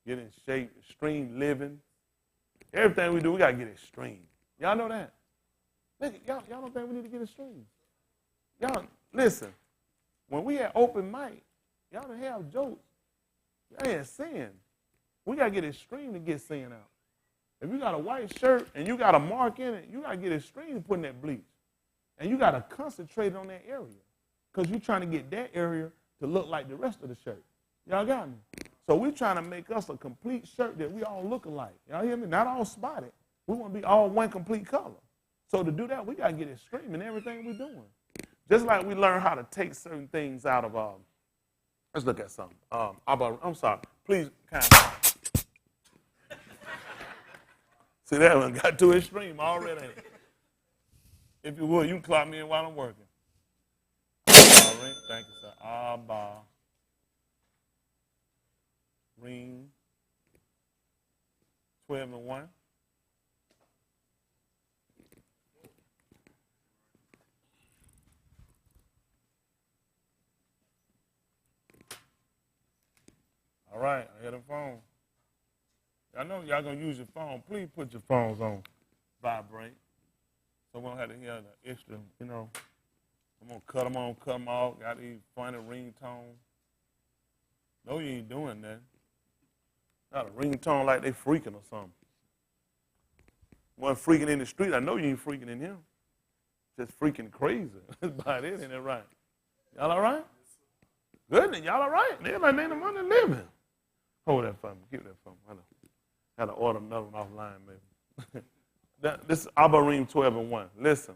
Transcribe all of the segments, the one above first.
get in shape, extreme living. Everything we do, we got to get extreme. Y'all know that? Y'all don't think we need to get extreme? Y'all, listen, when we had open mic, y'all didn't have jokes. Y'all had sin. We got to get extreme to get sin out. If you got a white shirt and you got a mark in it, you got to get extreme putting that bleach. And you got to concentrate on that area because you're trying to get that area to look like the rest of the shirt. Y'all got me? So we're trying to make us a complete shirt that we all look alike. Y'all hear me? Not all spotted. We want to be all one complete color. So to do that, we got to get extreme in everything we're doing. Just like we learn how to take certain things out of, let's look at something. I'm sorry. Please, kind of. See, that one got too extreme already. If you would, you can clock me in while I'm working. All right. Thank you, sir. Ring 12 and 1. All right, I hear the phone. I know y'all gonna use your phone. Please put your phones on vibrate. So we don't have to hear the extra, I'm gonna cut them on, cut them off. Got these funny ringtones. No, you ain't doing that. Got a ringtone like they freaking or something. One freaking in the street, I know you ain't freaking in here. Just freaking crazy. That's about it, ain't that right? Y'all all right? Good, then y'all all right? They're like, ain't no money living. Hold that for me. Keep that for me. I had to order another one offline, maybe. This is Abary 12 and 1. Listen.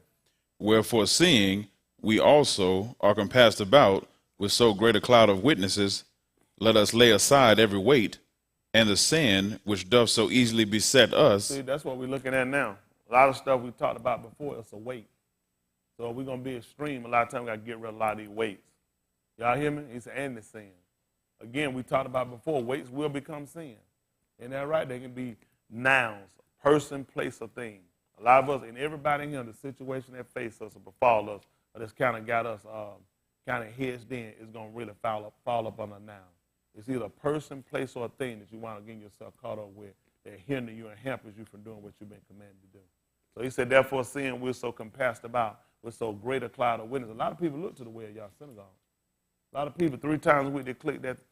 Wherefore, seeing we also are compassed about with so great a cloud of witnesses, let us lay aside every weight and the sin which doth so easily beset us. See, that's what we're looking at now. A lot of stuff we talked about before, it's a weight. So if we're going to be extreme, a lot of times we got to get rid of a lot of these weights. Y'all hear me? It's and the sin. Again, we talked about before, weights will become sin. Isn't that right? They can be nouns, person, place, or thing. A lot of us, and everybody in here, the situation that faces us or befall us, or that's kind of got us kind of hedged in, is going to really fall up on a noun. It's either a person, place, or a thing that you want to get yourself caught up with that hinder you and hampers you from doing what you've been commanded to do. So he said, therefore, seeing we're so compassed about with so great a cloud of witnesses. A lot of people look to the way of y'all synagogue. A lot of people 3 times a week they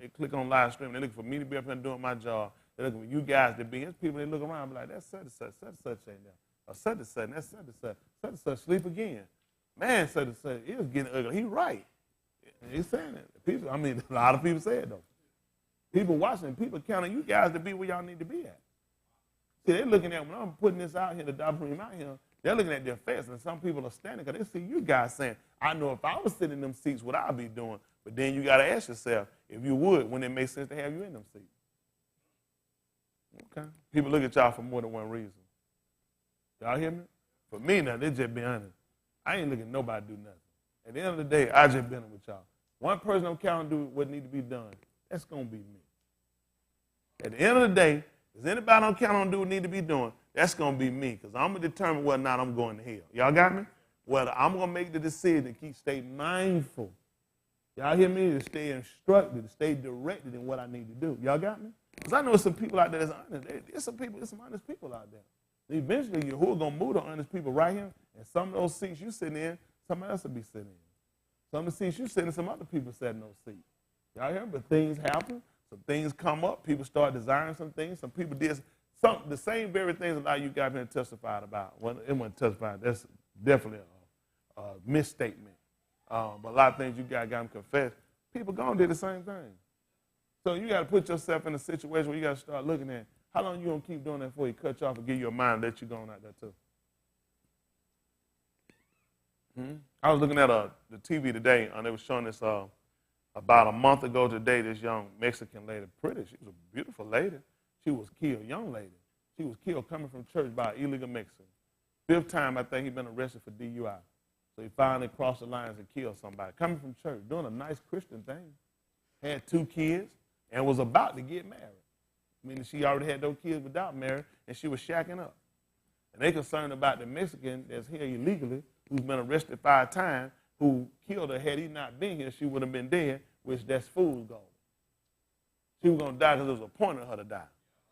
click on live stream. They look for me to be up here doing my job. They looking for you guys to be. There's people they look around and be like, that's such and such ain't there. Or such and such, that's such and such sleep again. Man, such and such, it was getting ugly. He's right. He's saying it. People, a lot of people say it though. People watching, people counting you guys to be where y'all need to be at. See, they're looking at, when I'm putting this out here, the Abary out here, they're looking at their face, and some people are standing because they see you guys saying, I know if I was sitting in them seats, what I'd be doing. But then you got to ask yourself, if you would, when it makes sense to have you in them seats. Okay? People look at y'all for more than one reason. Y'all hear me? For me now, they just be honest. I ain't looking at nobody do nothing. At the end of the day, I just been with y'all. One person don't count and do what need to be done. That's going to be me. At the end of the day, if anybody don't count on do what need to be doing, that's going to be me, because I'm going to determine whether or not I'm going to hell. Y'all got me? Whether I'm going to make the decision to stay mindful. Y'all hear me? To stay instructed, to stay directed in what I need to do. Y'all got me? Because I know some people out there that's honest. There's some honest people out there. Eventually, who are going to move the honest people right here? And some of those seats you sitting in, somebody else will be sitting in. Some of the seats you sitting in, some other people sat in those seats. Y'all hear me? But things happen. Some things come up. People start desiring some things. Some people did the same very things that a lot of you guys been testified about. Well, it wasn't testified. That's definitely a misstatement. But a lot of things you guys got them confessed. People gonna do the same thing. So you got to put yourself in a situation where you got to start looking at how long you gonna keep doing that before he cut you off and give you a mind that you're going out there too. I was looking at the TV today, and they were showing this about a month ago today. This young Mexican lady, pretty, she was a beautiful lady. She was killed, young lady. She was killed coming from church by an illegal Mexican. 5th time I think he'd been arrested for DUI. So he finally crossed the lines and killed somebody. Coming from church, doing a nice Christian thing. Had 2 kids and was about to get married. Meaning she already had those kids without marriage, and she was shacking up. And they concerned about the Mexican that's here illegally, who's been arrested 5 times, who killed her. Had he not been here, she would have been dead, which that's fool's gold. She was going to die because it was appointed her to die.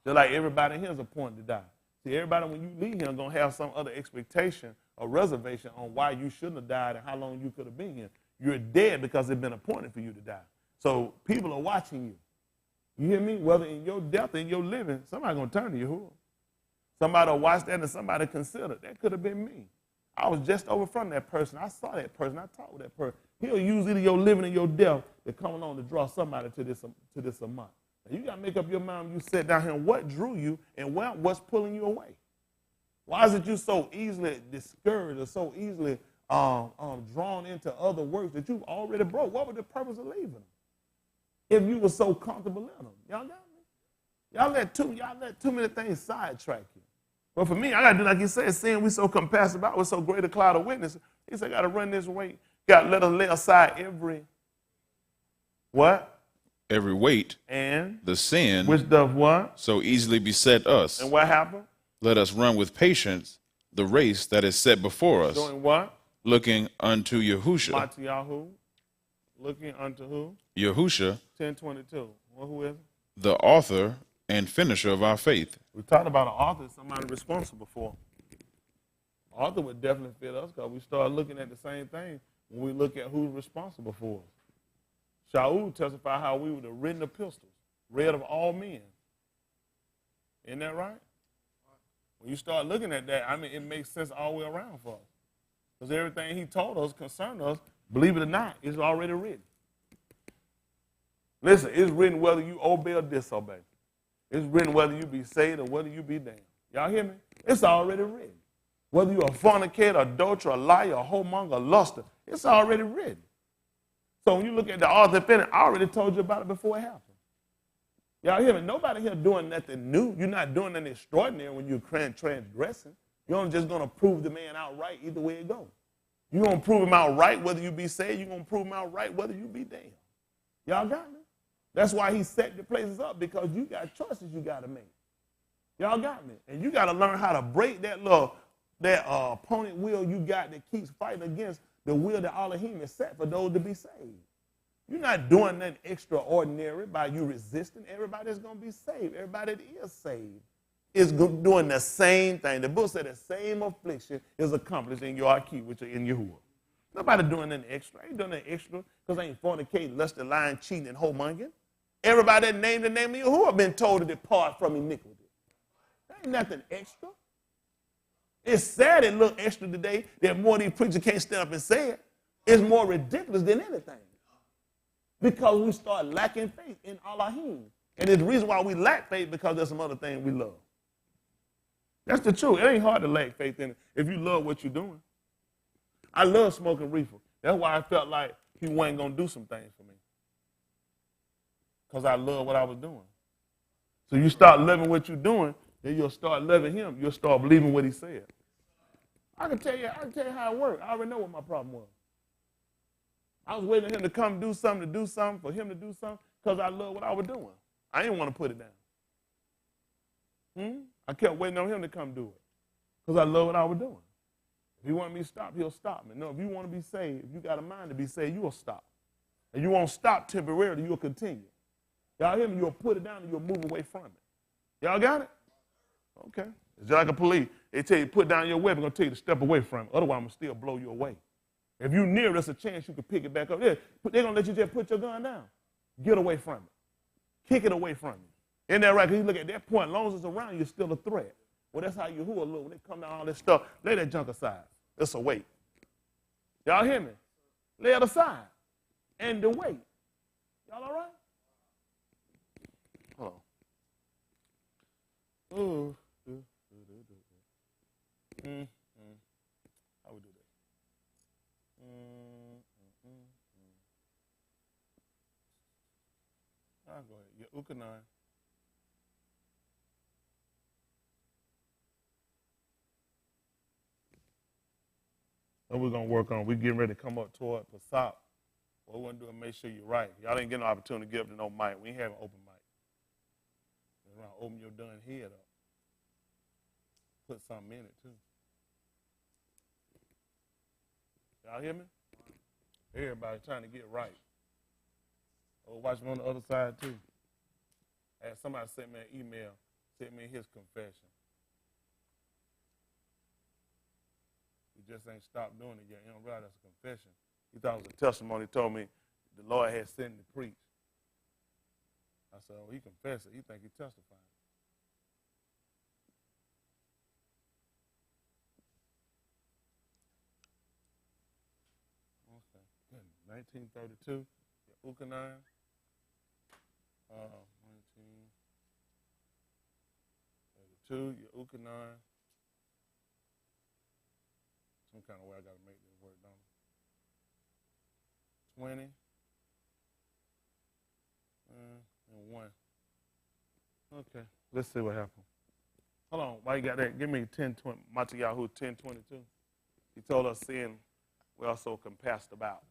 Just like everybody here is appointed to die. See, everybody, when you leave here, is going to have some other expectation or reservation on why you shouldn't have died and how long you could have been here. You're dead because it's been appointed for you to die. So people are watching you. You hear me? Whether in your death or in your living, somebody's going to turn to you. Who? Somebody will watch that and somebody consider, that could have been me. I was just over from that person. I saw that person. I talked with that person. He'll use either your living or your death to come along to draw somebody to this amount. Now, you got to make up your mind when you sit down here and what drew you and what's pulling you away. Why is it you so easily discouraged or so easily drawn into other works that you've already broke? What was the purpose of leaving them? If you were so comfortable in them. Y'all got me? Y'all let too many things sidetrack you. But for me, I got to do like he said, seeing we so compassed about with so great a cloud of witnesses, he said, got to run this way. Got to let us lay aside every, what? Every weight. And? The sin. Which does what? So easily beset us. And what happened? Let us run with patience the race that is set before us. Doing what? Looking unto Yahusha. Matiyahu. Looking unto who? Yahusha. 10:22. Well, who is it? The author and finisher of our faith. We talked about an author, somebody responsible for. Author would definitely fit us because we start looking at the same thing when we look at who's responsible for us. Shaul testified how we would have written the epistles, read of all men. Isn't that right? When you start looking at that, I mean, it makes sense all the way around for us. Because everything he told us concerned us, believe it or not, is already written. Listen, it's written whether you obey or disobey. It's written whether you be saved or whether you be damned. Y'all hear me? It's already written. Whether you're a fornicator, adulterer, a liar, a whoremonger, a luster, it's already written. So when you look at the author and finish, I already told you about it before it happened. Y'all hear me? Nobody here doing nothing new. You're not doing anything extraordinary when you're transgressing. You're only just going to prove the man outright either way it goes. You're going to prove him outright whether you be saved. You're going to prove him outright whether you be damned. Y'all got me? That's why he set the places up, because you got choices you got to make. Y'all got me? And you got to learn how to break that opponent will you got that keeps fighting against the will that Elohim has set for those to be saved. You're not doing nothing extraordinary by you resisting. Everybody that's going to be saved, everybody that is saved, is doing the same thing. The book said the same affliction is accomplished in your Aki, which are in Yahuwah. Nobody doing nothing extra. Ain't doing nothing extra because they ain't fornicating, lusting, lying, cheating, and whoremongering. Everybody that named the name of Yahuwah been told to depart from iniquity. There ain't nothing extra. It's sad it look extra today that more of these preachers can't stand up and say it. It's more ridiculous than anything. Because we start lacking faith in Elohim. And it's the reason why we lack faith, because there's some other things we love. That's the truth. It ain't hard to lack faith in it if you love what you're doing. I love smoking reefer. That's why I felt like he wasn't going to do some things for me. Because I love what I was doing. So you start loving what you're doing, then you'll start loving him. You'll start believing what he said. I can tell you how it worked. I already know what my problem was. I was waiting for him to come do something, for him to do something, because I love what I was doing. I didn't want to put it down. I kept waiting on him to come do it, because I love what I was doing. If he wanted me to stop, he'll stop me. No, if you want to be saved, if you got a mind to be saved, you will stop. And you won't stop temporarily, you'll continue. Y'all hear me? You'll put it down and you'll move away from it. Y'all got it? Okay. It's just like a police. They tell you put down your weapon, they're going to tell you to step away from it. Otherwise, I'm going to still blow you away. If you're near, there's a chance you can pick it back up. They're going to let you just put your gun down. Get away from it. Kick it away from you. Isn't that right? Because you look at that point, as long as it's around you, you're still a threat. Well, that's how Yahuwah look. When they come down all this stuff, lay that junk aside. It's a weight. Y'all hear me? Lay it aside. And the weight. Y'all all right? Hold on. Ooh. How we do that? I'll go ahead. Yeah, Ukanai. What we're going to work on, we're getting ready to come up toward Pasop. What we're going to do is make sure you're right. Y'all didn't get no opportunity to give up to no mic. We ain't having open mic. You're going to open your darn head up. Put something in it, too. Y'all hear me? Everybody trying to get right. Oh, watch me on the other side, too. And somebody sent me an email, sent me his confession. He just ain't stopped doing it yet. He don't realize that's a confession. He thought it was a testimony. He told me the Lord had sent him to preach. I said, oh, he confessed it. He think he testified. Okay. 1932, Ukanine. 1932, Ukanine. Some kind of way I got to make this work, don't I? 20. And 1. Okay, let's see what happened. Hold on, why you got that? Give me 10:20. Matthiyahu 10:22. He told us sin we also compassed about.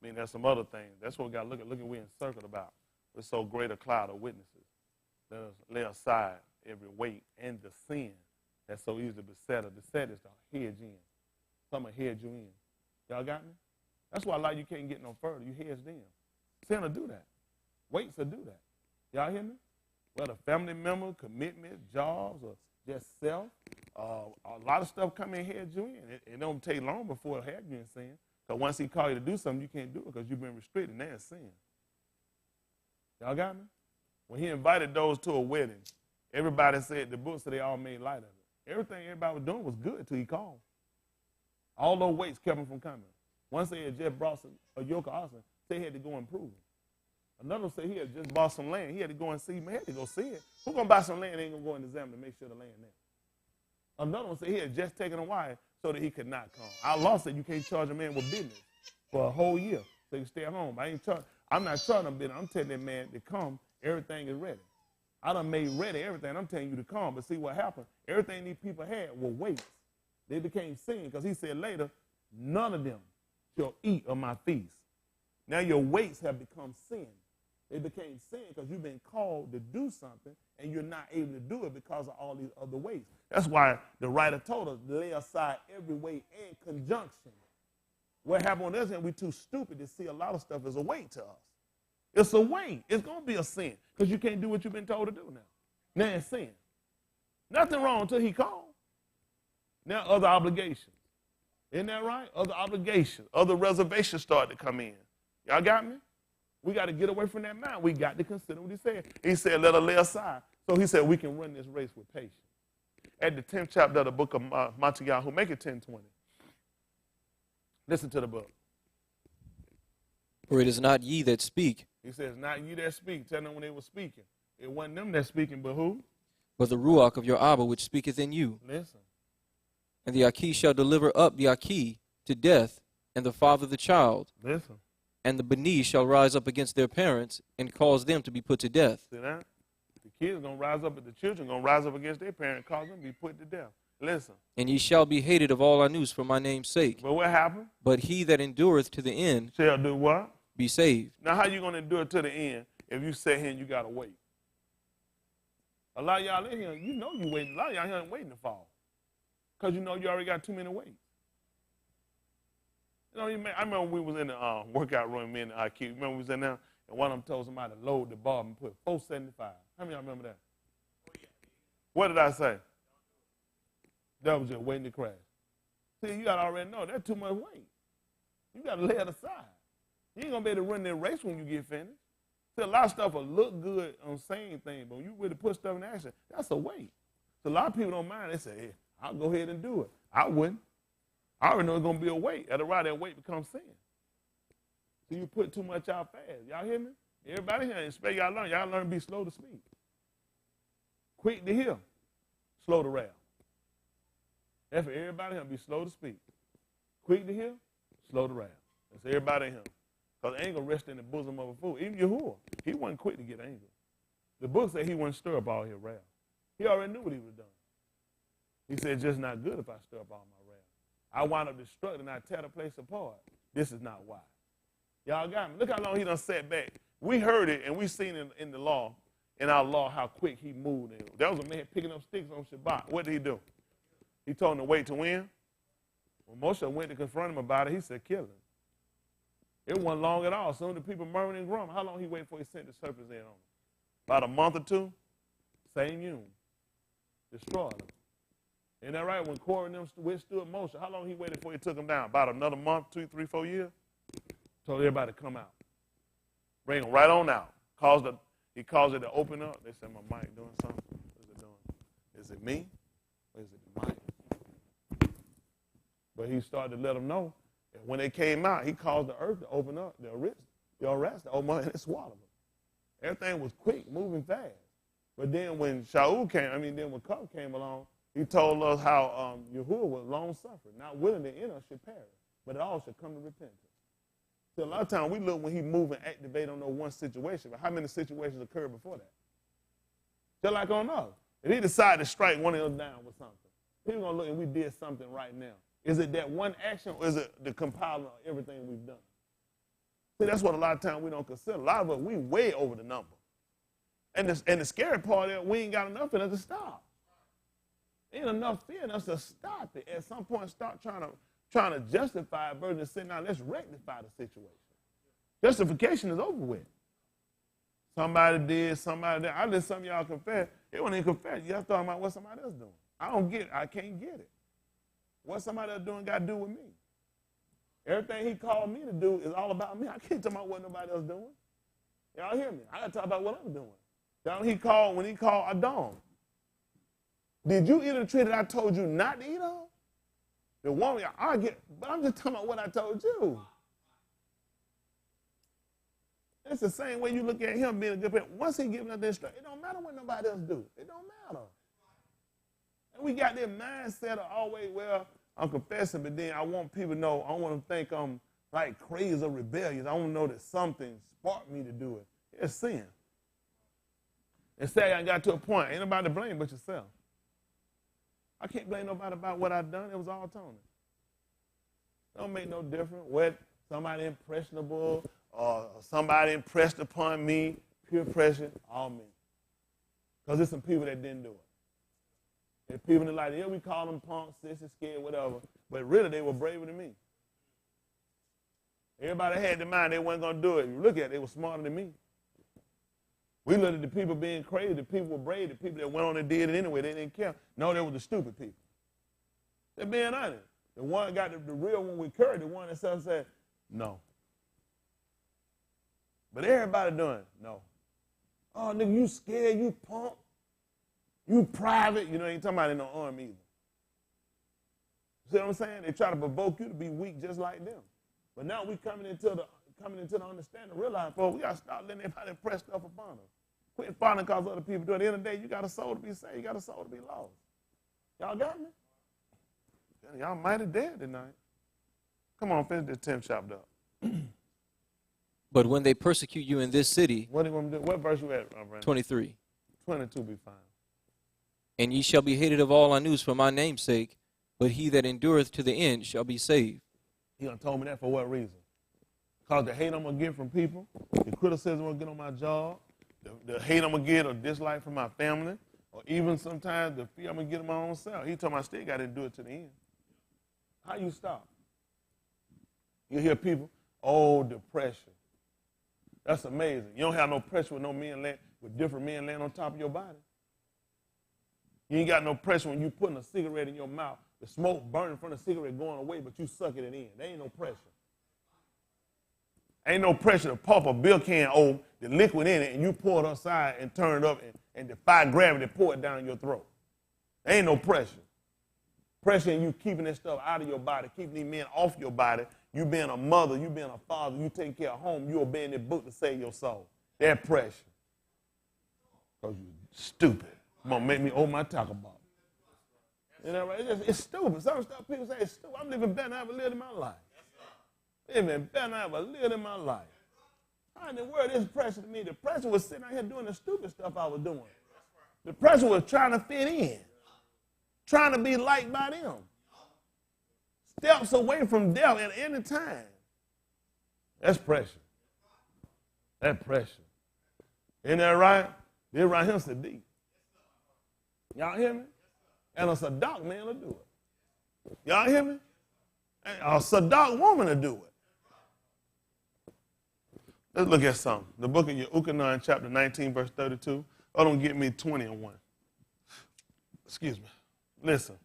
I mean, there's some other things. That's what we got to look at. Look at we encircled about. With so great a cloud of witnesses. Let us lay aside every weight and the sin that so easily beset us. Beset is to hedge in. Someone hedge you in. Y'all got me? That's why a lot of you can't get no further. You hedged in. Sin will do that. Weights will do that. Y'all hear me? Whether family member, commitment, jobs, or just self, a lot of stuff come in hedge you in. It don't take long before it hedge you in sin. Because once he call you to do something, you can't do it because you've been restricted. Now it's sin. Y'all got me? When he invited those to a wedding, everybody said, the book said they all made light of it. Everything everybody was doing was good until he called. All those weights kept them from coming. One said he had just brought a yoke of oxen, said he had to go and prove it. Another said he had just bought some land. He had to go and see. Man, he had to go see it. Who's going to buy some land and ain't going to go and examine to make sure the land there? Another one said he had just taken a wife so that he could not come. Our law said you can't charge a man with business for a whole year so you stay at home. I'm not charging him business. I'm telling that man to come. Everything is ready. I done made ready everything. I'm telling you to come. But see what happened? Everything these people had were weights. They became sin because he said later, none of them shall eat of my feast. Now your weights have become sin. They became sin because you've been called to do something and you're not able to do it because of all these other weights. That's why the writer told us to lay aside every weight and conjunction. What happened on this end, we're too stupid to see a lot of stuff as a weight to us. It's a weight. It's going to be a sin because you can't do what you've been told to do now. Now it's sin. Nothing wrong until he called. Now other obligations. Isn't that right? Other obligations, other reservations start to come in. Y'all got me? We got to get away from that mind. We got to consider what he said. He said, let her lay aside. So he said, we can run this race with patience. At the 10th chapter of the book of Matthiyahu, make it 10:20. Listen to the book. For it is not ye that speak. He says, not ye that speak. Tell them when they were speaking. It wasn't them that speaking, but who? But the Ruach of your Abba which speaketh in you. Listen. And the Aki shall deliver up the Aki to death, and the father the child. Listen. And the Beni shall rise up against their parents and cause them to be put to death. See that? The kids are going to rise up, the children are going to rise up against their parents and cause them to be put to death. Listen. And ye shall be hated of all our news for my name's sake. But what happened? But he that endureth to the end shall do what? Be saved. Now, how you going to endure to the end if you sit here and you got to wait? A lot of y'all in here, you know you waiting. A lot of y'all here ain't waiting to fall because you know you already got too many weights. You know, I remember we was in the workout room, me and the IQ. Remember we was in there, and one of them told somebody to load the bar and put 475. How many of y'all remember that? What did I say? That was just waiting to crash. See, you got to already know that's too much weight. You got to lay it aside. You ain't going to be able to run that race when you get finished. See, a lot of stuff will look good on saying things, but when you really put stuff in action, that's a weight. So a lot of people don't mind. They say, hey, I'll go ahead and do it. I wouldn't. I already know it's going to be a weight. At a ride, that weight becomes sin. So you put too much out fast. Y'all hear me? Everybody here, especially y'all learn. Y'all learn to be slow to speak. Quick to hear, slow to wrath. That's for everybody here, be slow to speak. Quick to hear, slow to wrath. That's everybody here. Because anger rests in the bosom of a fool. Even Yahuwah, he wasn't quick to get angry. The book said he wouldn't stir up all his wrath. He already knew what he was doing. He said, just not good if I stir up all my wrath. I wind up destructing, I tear the place apart. This is not wise. Y'all got me? Look how long he done sat back. We heard it, and we seen it in the law, in our law, how quick he moved. That was a man picking up sticks on Shabbat. What did he do? He told him to wait to win. When Moshe went to confront him about it, he said, kill him. It wasn't long at all. Soon the people murmured and grumbled. How long he waited before he sent the serpents in on him? About a month or two, same unit. Destroyed them. Isn't that right? When Corey and them withstood motion, how long he waited before he took them down? About another month, 2, 3, 4 years? Told everybody to come out. Bring them right on out. He caused it to open up. They said, my mic doing something? What is it doing? Is it me? Or is it the mic? But he started to let them know. And when they came out, he caused the earth to open up, the arrest to open up, and it swallowed them. Everything was quick, moving fast. But then when when Cup came along, he told us how Yahuwah was long-suffering, not willing that any of us should perish, but it all should come to repentance. So a lot of times we look when he move and activate on no one situation, but how many situations occurred before that? Just like on us. If he decided to strike one of us down with something, people going to look and we did something right now. Is it that one action or is it the compiling of everything we've done? See, that's what a lot of times we don't consider. A lot of us, we way over the number. And the scary part is we ain't got enough in us to stop. Ain't enough fear in us to stop it. At some point, start trying to justify it versus than saying, now let's rectify the situation. Justification is over with. Somebody did. I let some of y'all confess. It wasn't even confess. Y'all talking about what somebody else doing. I don't get it. I can't get it. What somebody else doing got to do with me. Everything he called me to do is all about me. I can't talk about what nobody else doing. Y'all hear me? I got to talk about what I'm doing. When he called Adam. Did you eat a tree that I told you not to eat on? The woman, but I'm just talking about what I told you. It's the same way you look at him being a good parent. Once he giving us this stuff, it don't matter what nobody else do. It don't matter. And we got this mindset of always, well, I'm confessing, but then I want people to know, I don't want them to think I'm like crazy or rebellious. I want to know that something sparked me to do it. It's sin. And say I got to a point, ain't nobody to blame but yourself. I can't blame nobody about what I done. It was all Tony. Don't make no difference what somebody impressionable or somebody impressed upon me, peer pressure, all me. Because there's some people that didn't do it. There's people that like, yeah, we call them punks, sissies, scared, whatever. But really, they were braver than me. Everybody had the mind they weren't going to do it. You look at it, they were smarter than me. We looked at the people being crazy, the people were brave, the people that went on and did it anyway, they didn't care. No, they were the stupid people. They're being honest. The one got the real one with courage, the one that said, no. But everybody doing it, no. Oh, nigga, you scared, you punk, you private. You know, ain't talking about in no army either. See what I'm saying? They try to provoke you to be weak just like them. But now we coming into the understanding, realize, folks, we got to start letting everybody press stuff upon us. Quit following because other people do it. At the end of the day, you got a soul to be saved. You got a soul to be lost. Y'all got me? Y'all mighty dead tonight. Come on, finish this 10th chapter up. But when they persecute you in this city, what do you want to do? What verse you at, Brandon? 23. 22 be fine. And ye shall be hated of all on news for my name's sake, but he that endureth to the end shall be saved. He done told me that for what reason? Because the hate I'm going to get from people, the criticism I'm going to get on my job, the hate I'm going to get or dislike from my family, or even sometimes the fear I'm going to get in my own self. He told me I still got to do it to the end. How you stop? You hear people, oh, depression. That's amazing. You don't have no pressure with with different men laying on top of your body. You ain't got no pressure when you putting a cigarette in your mouth, the smoke burning from the cigarette going away, but you sucking it in. There ain't no pressure. Ain't no pressure to pump a beer can over the liquid in it and you pour it outside and turn it up and defy gravity, pour it down your throat. There ain't no pressure. Pressure in you keeping that stuff out of your body, keeping these men off your body. You being a mother, you being a father, you taking care of home, you obeying that book to save your soul. That pressure. Because you stupid. Come on, make me owe my taco box. You know, right? It's stupid. Some stuff people say it's stupid. I'm living better than I ever lived in my life. Living better than I ever lived in my life. How in the world is pressure to me? The pressure was sitting out here doing the stupid stuff I was doing. The pressure was trying to fit in. Trying to be liked by them. Steps away from death at any time. That's pressure. That's pressure. Isn't that right? This right here's Sadiq. Y'all hear me? And a Sadak man will do it. Y'all hear me? And a Sadak woman will do it. Let's look at something. The book of Yochanan, chapter 19, verse 32. Oh, don't get me 20 and 1. Excuse me. Listen.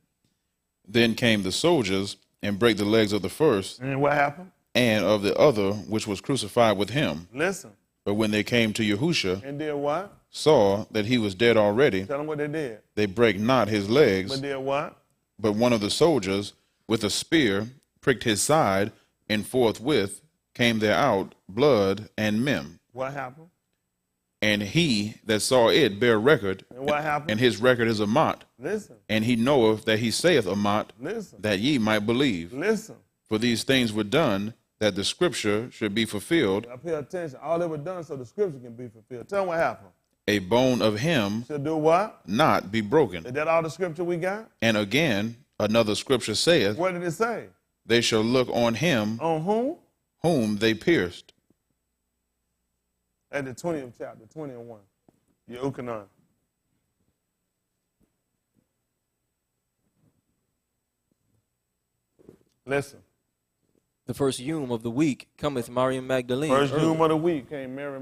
Then came the soldiers and brake the legs of the first And what happened? and of the other which was crucified with him. Listen. But when they came to Yahusha, And did what? saw that he was dead already, Tell them what they did. they brake not his legs, But did what? but one of the soldiers with a spear pricked his side, and forthwith came there out blood and mem. What happened? And he that saw it bare record, And what happened? and his record is a mot. Listen. And he knoweth that he saith a mot, Listen. that ye might believe. Listen. For these things were done, that the scripture should be fulfilled. Now pay attention. All that was done so the scripture can be fulfilled. Tell them what happened. A bone of him Should do what? not be broken. Is that all the scripture we got? And again, another scripture saith, What did it say? they shall look on him On whom? whom they pierced. At the 20th chapter, 20 and 1. Yochanan. Listen. The first yom of the week cometh Mariam Magdalene First early, doom of the week came Mary,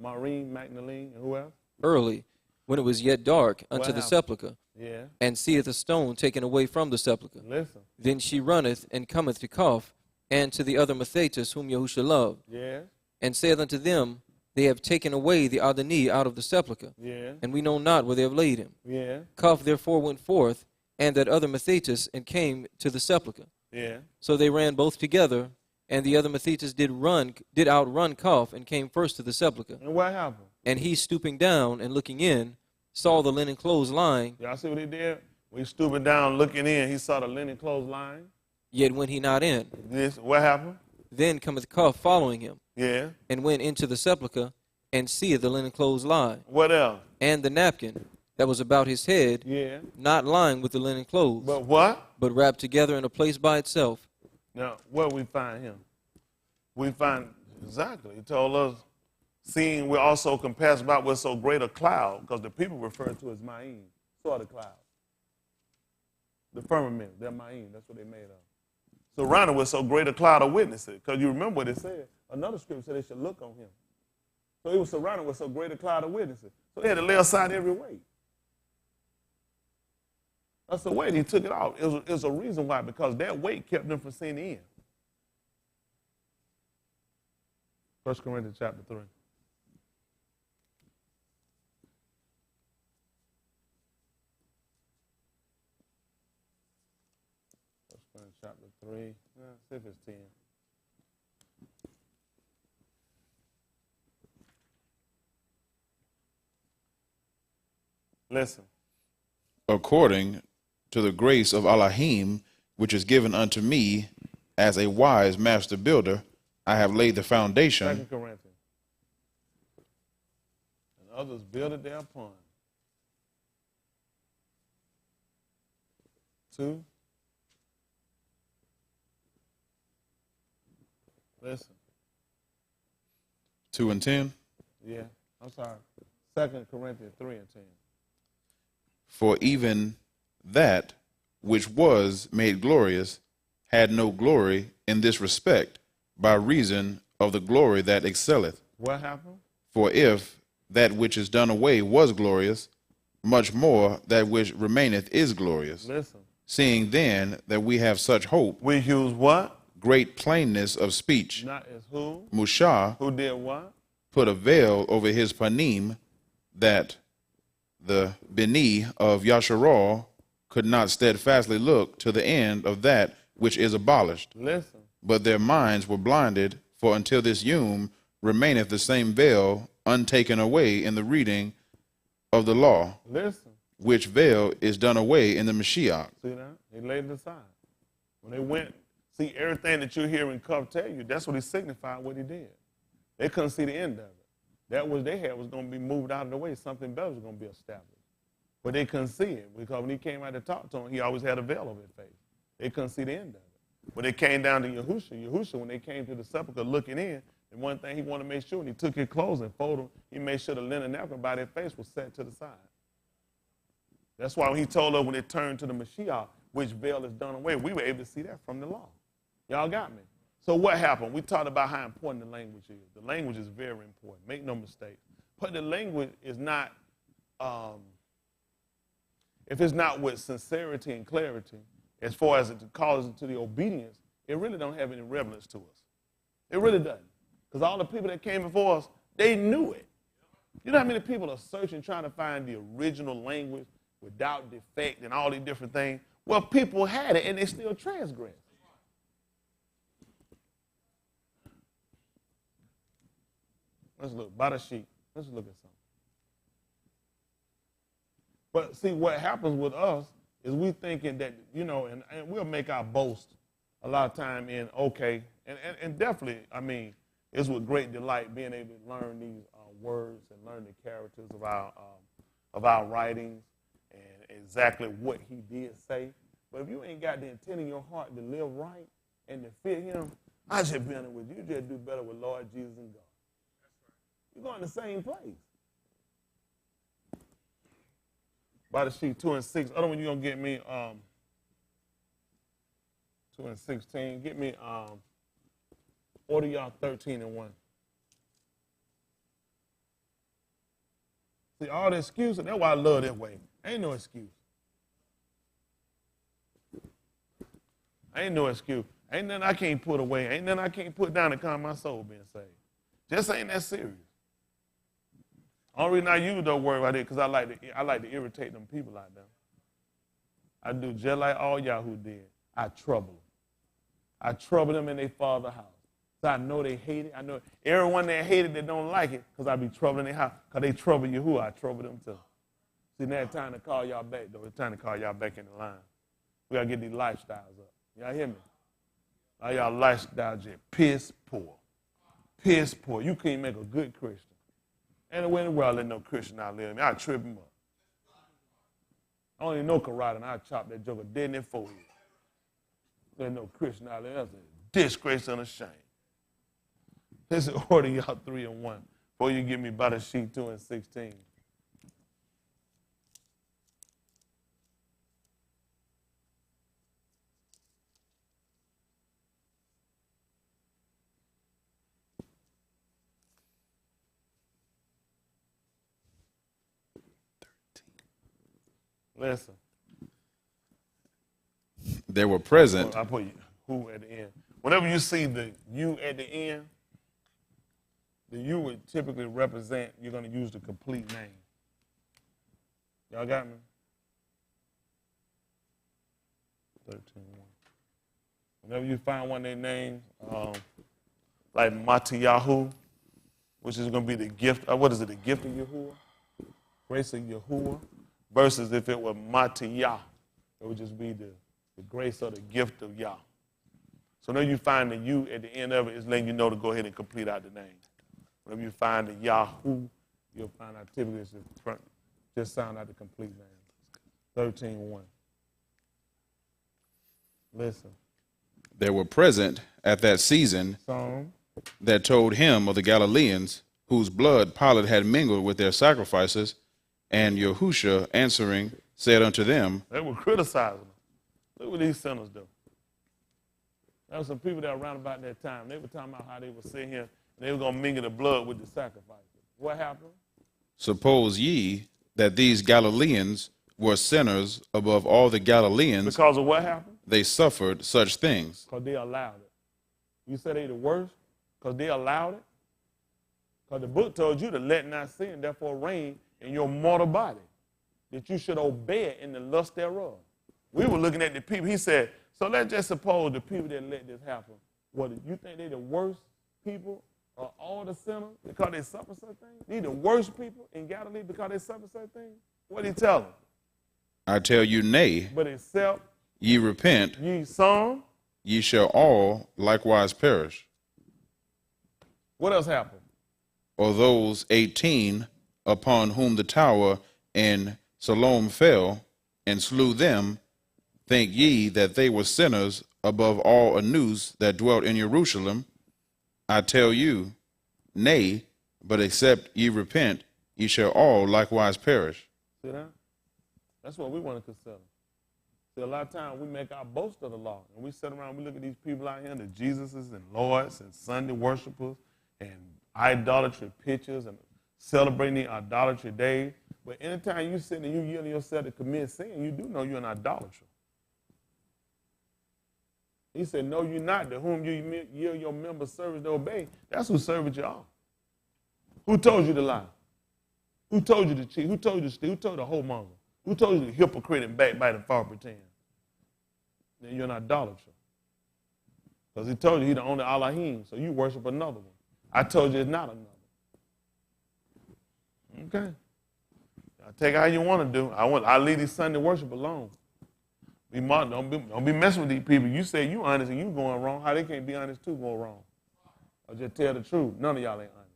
Maureen, Magdalene, and who else? early, when it was yet dark, unto the happened? sepulchre, Yeah. and seeth a stone taken away from the sepulchre. Listen. Then she runneth and cometh to Coph, and to the other Mathetas whom Yahusha loved, Yeah. and saith unto them, They have taken away the Adoni out of the sepulchre, Yeah. and we know not where they have laid him. Yeah. Coph therefore went forth, and that other Mathetas, and came to the sepulchre. Yeah. So they ran both together, and the other Mathetas did outrun Coph, and came first to the sepulchre. And what happened? And he, stooping down and looking in, saw the linen clothes lying, Y'all see what he did? When he stooping down, looking in, he saw the linen clothes lying. yet went he not in. This, what happened? Then cometh Coph following him, Yeah. and went into the sepulchre, and seeth the linen clothes lie, What else? and the napkin that was about his head, Yeah. not lying with the linen clothes, But what? but wrapped together in a place by itself. Now, where we find him? We find, exactly, he told us, seeing we're also compassed about with so great a cloud, because the people refer to as Ma'im, saw the cloud. The firmament, they're Ma'im, that's what they made of. Surrounded with so great a cloud of witnesses, because you remember what it said. Another scripture said they should look on him. So he was surrounded with so great a cloud of witnesses. So they had to lay aside every weight. That's the weight. He took it off. It was a reason why, because that weight kept them from seeing the end. 1 Corinthians chapter 3. 1 Corinthians chapter 3. See if it's 10. Listen. According to the grace of Elohim, which is given unto me as a wise master builder, I have laid the 2 foundation, Corinthians. And others build it thereupon. 2. Listen. 2 and 10. Yeah. I'm sorry. 2 Corinthians 3 and 10. For even that which was made glorious had no glory in this respect, by reason of the glory that excelleth. What happened? For if that which is done away was glorious, much more that which remaineth is glorious. Listen. Seeing then that we have such hope, We use what? great plainness of speech, Not as who? Mushah Who did what? put a veil over his panim, that the Beni of Yasharal could not steadfastly look to the end of that which is abolished. Listen. But their minds were blinded, for until this yom remaineth the same veil untaken away in the reading of the law, Listen. which veil is done away in the Mashiach. See that? He laid it aside. When they went, see everything that you hear in Cup tell you, that's what he signified what he did. They couldn't see the end of it. That which they had was going to be moved out of the way. Something better was going to be established. But they couldn't see it, because when he came out to talk to them, he always had a veil over his face. They couldn't see the end of it. But they came down to Yahusha, when they came to the sepulchre looking in, and one thing he wanted to make sure, when he took his clothes and folded them, he made sure the linen napkin by their face was set to the side. That's why when he told us when it turned to the Mashiach, which veil is done away, we were able to see that from the law. Y'all got me? So what happened? We talked about how important the language is. The language is very important. Make no mistake. But the language is not, if it's not with sincerity and clarity, as far as it calls into the obedience, it really don't have any relevance to us. It really doesn't. Because all the people that came before us, they knew it. You know how many people are searching, trying to find the original language without defect and all these different things? Well, people had it, and they still transgressed. Let's look. By the sheet. Let's look at something. But see, what happens with us is we thinking that, you know, and we'll make our boast a lot of time in, okay, and definitely, I mean, it's with great delight being able to learn these words and learn the characters of our writings and exactly what he did say. But if you ain't got the intent in your heart to live right and to fit him, I just be honest with you. You just do better with Lord Jesus and God. You're going to the same place. By the sheet 2 and 6. Other one you're going to get me 2 and 16. Get me order y'all 13 and 1. See, all the excuses, that's why I love that way. Ain't no excuse. Ain't no excuse. Ain't nothing I can't put away. Ain't nothing I can't put down to calm my soul being saved. Just ain't that serious. Only reason I use that word right there because I like to irritate them people out there. I do just like all y'all who did. I trouble them. I trouble them in their father's house. So I know they hate it. I know everyone that hate it that don't like it because I be troubling their house. Because they trouble you who I trouble them too. See, now it's time to call y'all back, though. It's time to call y'all back in the line. We got to get these lifestyles up. Y'all hear me? All y'all lifestyles just piss poor. Piss poor. You can't make a good Christian. Ain't no way in the world let no Christian out live me. I trip him up. I don't even know karate, and I chop that joker dead in their forehead. Let no Christian out live. That's a disgrace and a shame. This is order y'all 3 and 1 before you give me by the sheet 2 and 16. Listen. They were present. I put who at the end. Whenever you see the you at the end, the you would typically represent, you're going to use the complete name. Y'all got me? 13-1. Whenever you find one of their names, like Matiyahu, which is going to be the gift, what is it, the gift of Yahuwah? Grace of Yahuwah. Versus if it were Matiyah, it would just be the grace or the gift of Yah. So now you find the you at the end of it, it's letting you know to go ahead and complete out the name. Whenever you find the Yahoo, you'll find out typically it's just sound out the complete name. 13-1. Listen. There were present at that season Psalm that told him of the Galileans, whose blood Pilate had mingled with their sacrifices, and Yahusha answering said unto them, they were criticizing them. Look what these sinners do. There were some people that were around about that time. They were talking about how they were sitting here and they were going to mingle the blood with the sacrifices. What happened? Suppose ye that these Galileans were sinners above all the Galileans? Because of what happened? They suffered such things. Because they allowed it. You say they the worst? Because they allowed it? Because the book told you to let not sin, therefore reign in your mortal body, that you should obey it in the lust thereof. We were looking at the people. He said, so let's just suppose the people that let this happen, what, you think they're the worst people of all the sinners because they suffer such things? They're the worst people in Galilee because they suffer such things? What did he tell them? I tell you, nay. But except ye repent, ye some, ye shall all likewise perish. What else happened? Or those 18 upon whom the tower in Siloam fell and slew them, think ye that they were sinners above all anews that dwelt in Jerusalem? I tell you, nay, but except ye repent, ye shall all likewise perish. See that? That's what we want to consider. See, a lot of times we make our boast of the law. And we sit around, we look at these people out here, the Jesuses and Lords and Sunday worshipers and idolatry pictures and celebrating the idolatry days. But anytime you sit and you yield yourself to commit sin, you do know you're an idolater. He said, no, you're not. To whom you yield your members' service to obey, that's who servant you are. Who told you to lie? Who told you to cheat? Who told you to steal? Who told you to whoremonger? Who told you to hypocrite and backbite and false pretend? Then you're an idolater. Because he told you he's the only Elohim, so you worship another one. I told you it's not another. Okay. I'll take it how you want to do. I'll leave these Sunday worship alone. Don't be messing with these people. You say you honest and you going wrong. How they can't be honest too going wrong? Or just tell the truth. None of y'all ain't honest.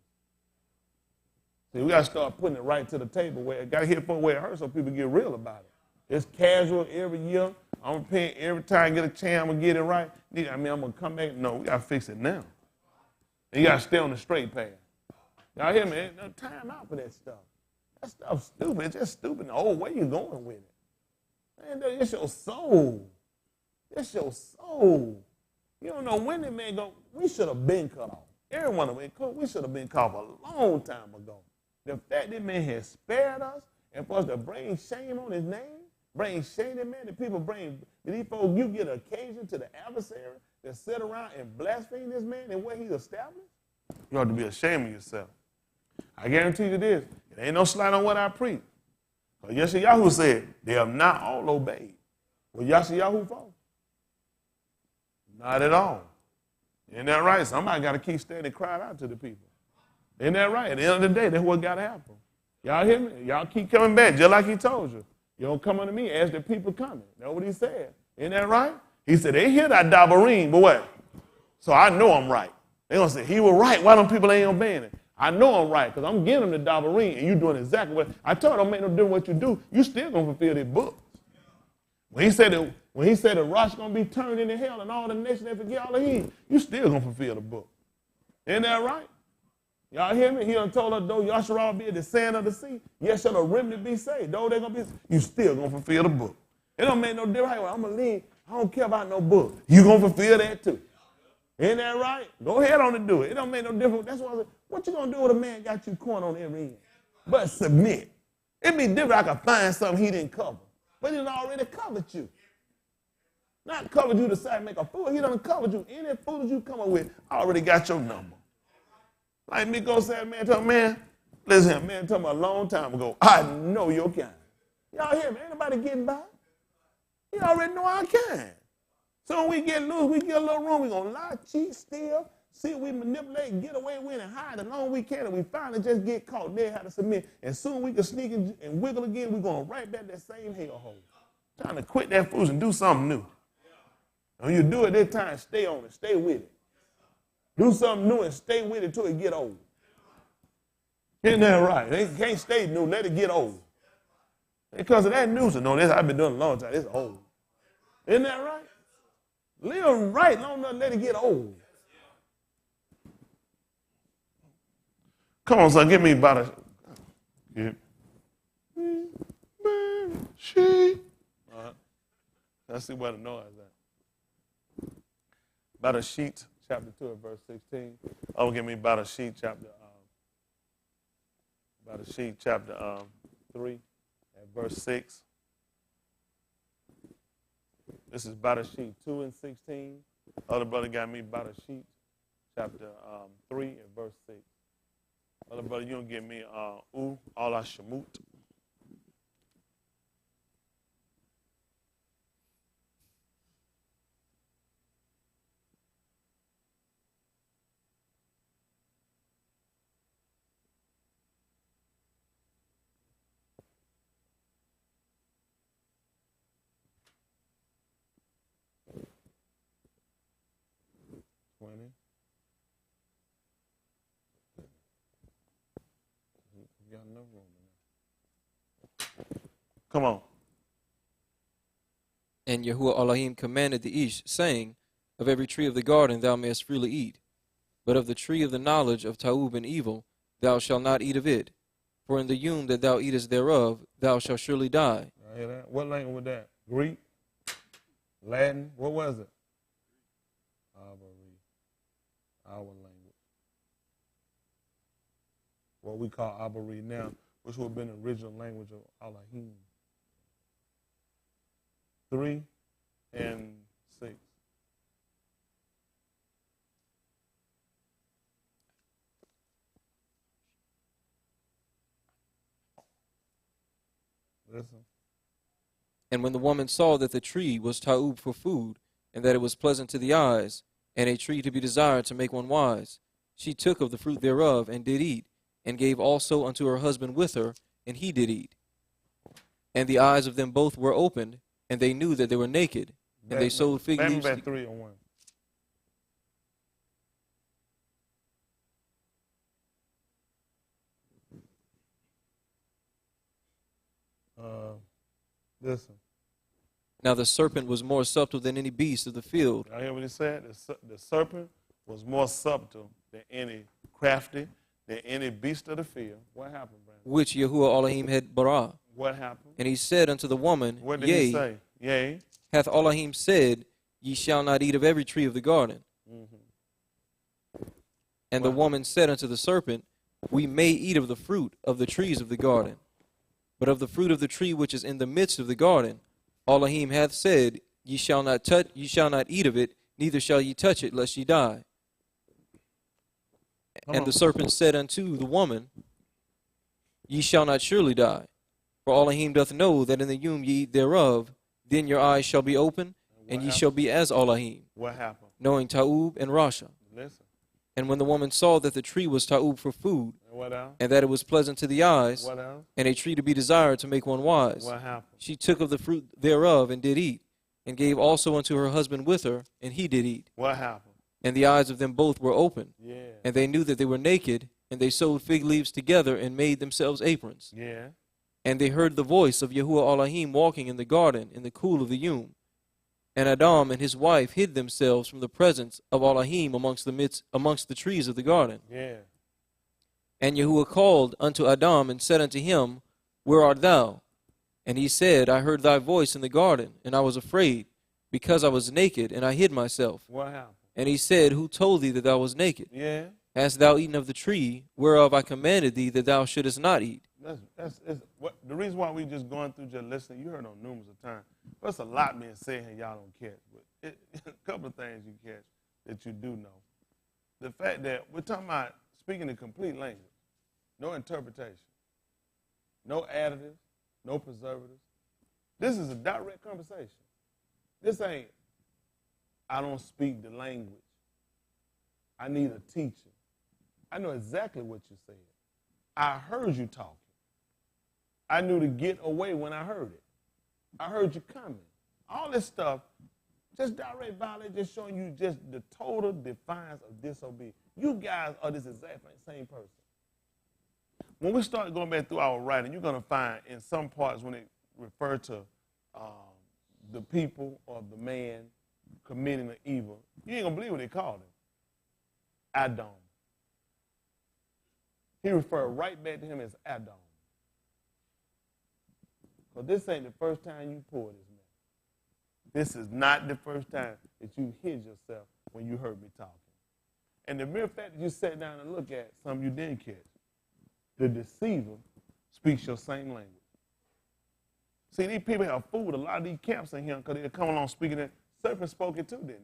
See, we got to start putting it right to the table where it got to hit for where it hurts so people get real about it. It's casual every year. I'm paying every time I get a chance, I'm going to get it right. I'm going to come back. No, we got to fix it now. And you got to stay on the straight path. Y'all hear me? Ain't no time out for that stuff. That stuff's stupid. It's just stupid the old way you're going with it. Man, it's your soul. It's your soul. You don't know when that man go. We should have been cut off. Every one of them, we should have been cut off a long time ago. The fact that man has spared us and for us to bring shame on his name, bring shame to man, that people bring, these folks, you get an occasion to the adversary to sit around and blaspheme this man and what he's established, you ought to be ashamed of yourself. I guarantee you this, it ain't no slight on what I preach. Because Yeshayahu said, they have not all obeyed. Was Yeshayahu fault? Not at all. Isn't that right? Somebody got to keep standing crying out to the people. Isn't that right? At the end of the day, that's what got to happen. Y'all hear me? Y'all keep coming back, just like he told you. You don't come unto me as the people coming. That's what he said. Isn't that right? He said, they hear that Abary, but what? So I know I'm right. They're going to say, he was right. Why don't people ain't obeying it? I know I'm right because I'm giving them the Abary, and you're doing exactly what I told them. Don't make no difference what you do. You still going to fulfill their book. When he said the rock's going to be turned into hell and all the nations they forget all of him, you still going to fulfill the book. Isn't that right? Y'all hear me? He done told us, though y'all should all be at the sand of the sea, yes, shall the remnant be saved. Though they're going to be, you still going to fulfill the book. It don't make no difference. Hey, well, I'm going to leave. I don't care about no book. You going to fulfill that too. Isn't that right? Go ahead on and do it. It don't make no difference. That's why I said, what you going to do with a man got you corn on every end? But submit. It'd be different. I could find something he didn't cover. But he done already covered you. Not covered you to say make a fool. He done covered you. Any fool that you come up with already got your number. Like Miko said, man, tell me, man, listen, man, told me a long time ago, I know your kind. Y'all hear me? Ain't nobody getting by. You already know our kind. So when we get loose, we get a little room, we're going to lie, cheat, steal, see if we manipulate, get away with and hide as long as we can, and we finally just get caught. They have to submit. And soon we can sneak and wiggle again, we're going right back that same hellhole. Trying to quit that fool and do something new. When you do it this time, stay on it, stay with it. Do something new and stay with it till it get old. Isn't that right? They can't stay new, let it get old. Because of that news, no, this I've been doing a long time, it's old. Isn't that right? Live right long enough, let it get old. Come on, son, give me about a sheep. Let's see where the noise is at. About a sheet, chapter 2 and verse 16. Oh, give me about a sheet, chapter 3 and verse 6. This is about a sheet 2 and 16. Other brother got me about a sheet, chapter 3 and verse 6. Other brother, you don't give me Allah Shamut. Come on. And Yahuwah Elohim commanded the Ish, saying, of every tree of the garden thou mayest freely eat, but of the tree of the knowledge of Ta'ub and evil thou shalt not eat of it. For in the yom that thou eatest thereof thou shalt surely die. I hear that. What language was that? Greek? Latin, what was it? Abary, our language. What we call Abary now, which would have been the original language of Elohim. 3 and 6. Listen. And when the woman saw that the tree was ta'ub for food, and that it was pleasant to the eyes, and a tree to be desired to make one wise, she took of the fruit thereof, and did eat, and gave also unto her husband with her, and he did eat. And the eyes of them both were opened, and they knew that they were naked, and they sewed fig leaves. Back 3 and 1. Listen. Now the serpent was more subtle than any beast of the field. I hear what he said. The serpent was more subtle than any crafty, than any beast of the field. What happened, Brandon? Which Yahuwah Elohim had bara. What happened? And he said unto the woman, What did he say? Yea. Hath Elohim said, Ye shall not eat of every tree of the garden. Mm-hmm. And the woman said unto the serpent, We may eat of the fruit of the trees of the garden. But of the fruit of the tree which is in the midst of the garden, Elohim hath said, Ye shall not eat of it, neither shall ye touch it, lest ye die. And the serpent said unto the woman, Ye shall not surely die. For Elohim doth know that in the womb ye eat thereof, then your eyes shall be open, and ye shall be as Elohim. What happened? Knowing ta'ub and rasha. Listen. And when the woman saw that the tree was ta'ub for food, What else? and that it was pleasant to the eyes, What else? and a tree to be desired to make one wise, What happened? she took of the fruit thereof and did eat, and gave also unto her husband with her, and he did eat. What happened? And the eyes of them both were open, Yeah. and they knew that they were naked, and they sewed fig leaves together and made themselves aprons. Yeah. And they heard the voice of Yahuwah Elohim walking in the garden in the cool of the yom. And Adam and his wife hid themselves from the presence of Elohim amongst the trees of the garden. Yeah. And Yahuwah called unto Adam and said unto him, Where art thou? And he said, I heard thy voice in the garden, and I was afraid, because I was naked, and I hid myself. What happened? And he said, Who told thee that thou was naked? Yeah. Hast thou eaten of the tree whereof I commanded thee that thou shouldest not eat? That's the reason why we just going through just listening. You heard on numerous of times. There's a lot being said here y'all don't catch, but a couple of things you catch that you do know. The fact that we're talking about speaking a complete language, no interpretation, no additives, no preservatives. This is a direct conversation. This ain't, I don't speak the language. I need a teacher. I know exactly what you said. I heard you talking. I knew to get away when I heard it. I heard you coming. All this stuff, just direct violence, just showing you just the total defiance of disobedience. You guys are this exact same person. When we start going back through our writing, you're going to find in some parts when it refers to the people or the man committing the evil, you ain't going to believe what they called him. Adam. He referred right back to him as Adam. So this ain't the first time you pulled this man. This is not the first time that you hid yourself when you heard me talking. And the mere fact that you sat down and looked at something you didn't catch, the deceiver speaks your same language. See, these people have fooled a lot of these camps in here because they're coming along speaking it. Serpent spoke it too, didn't it?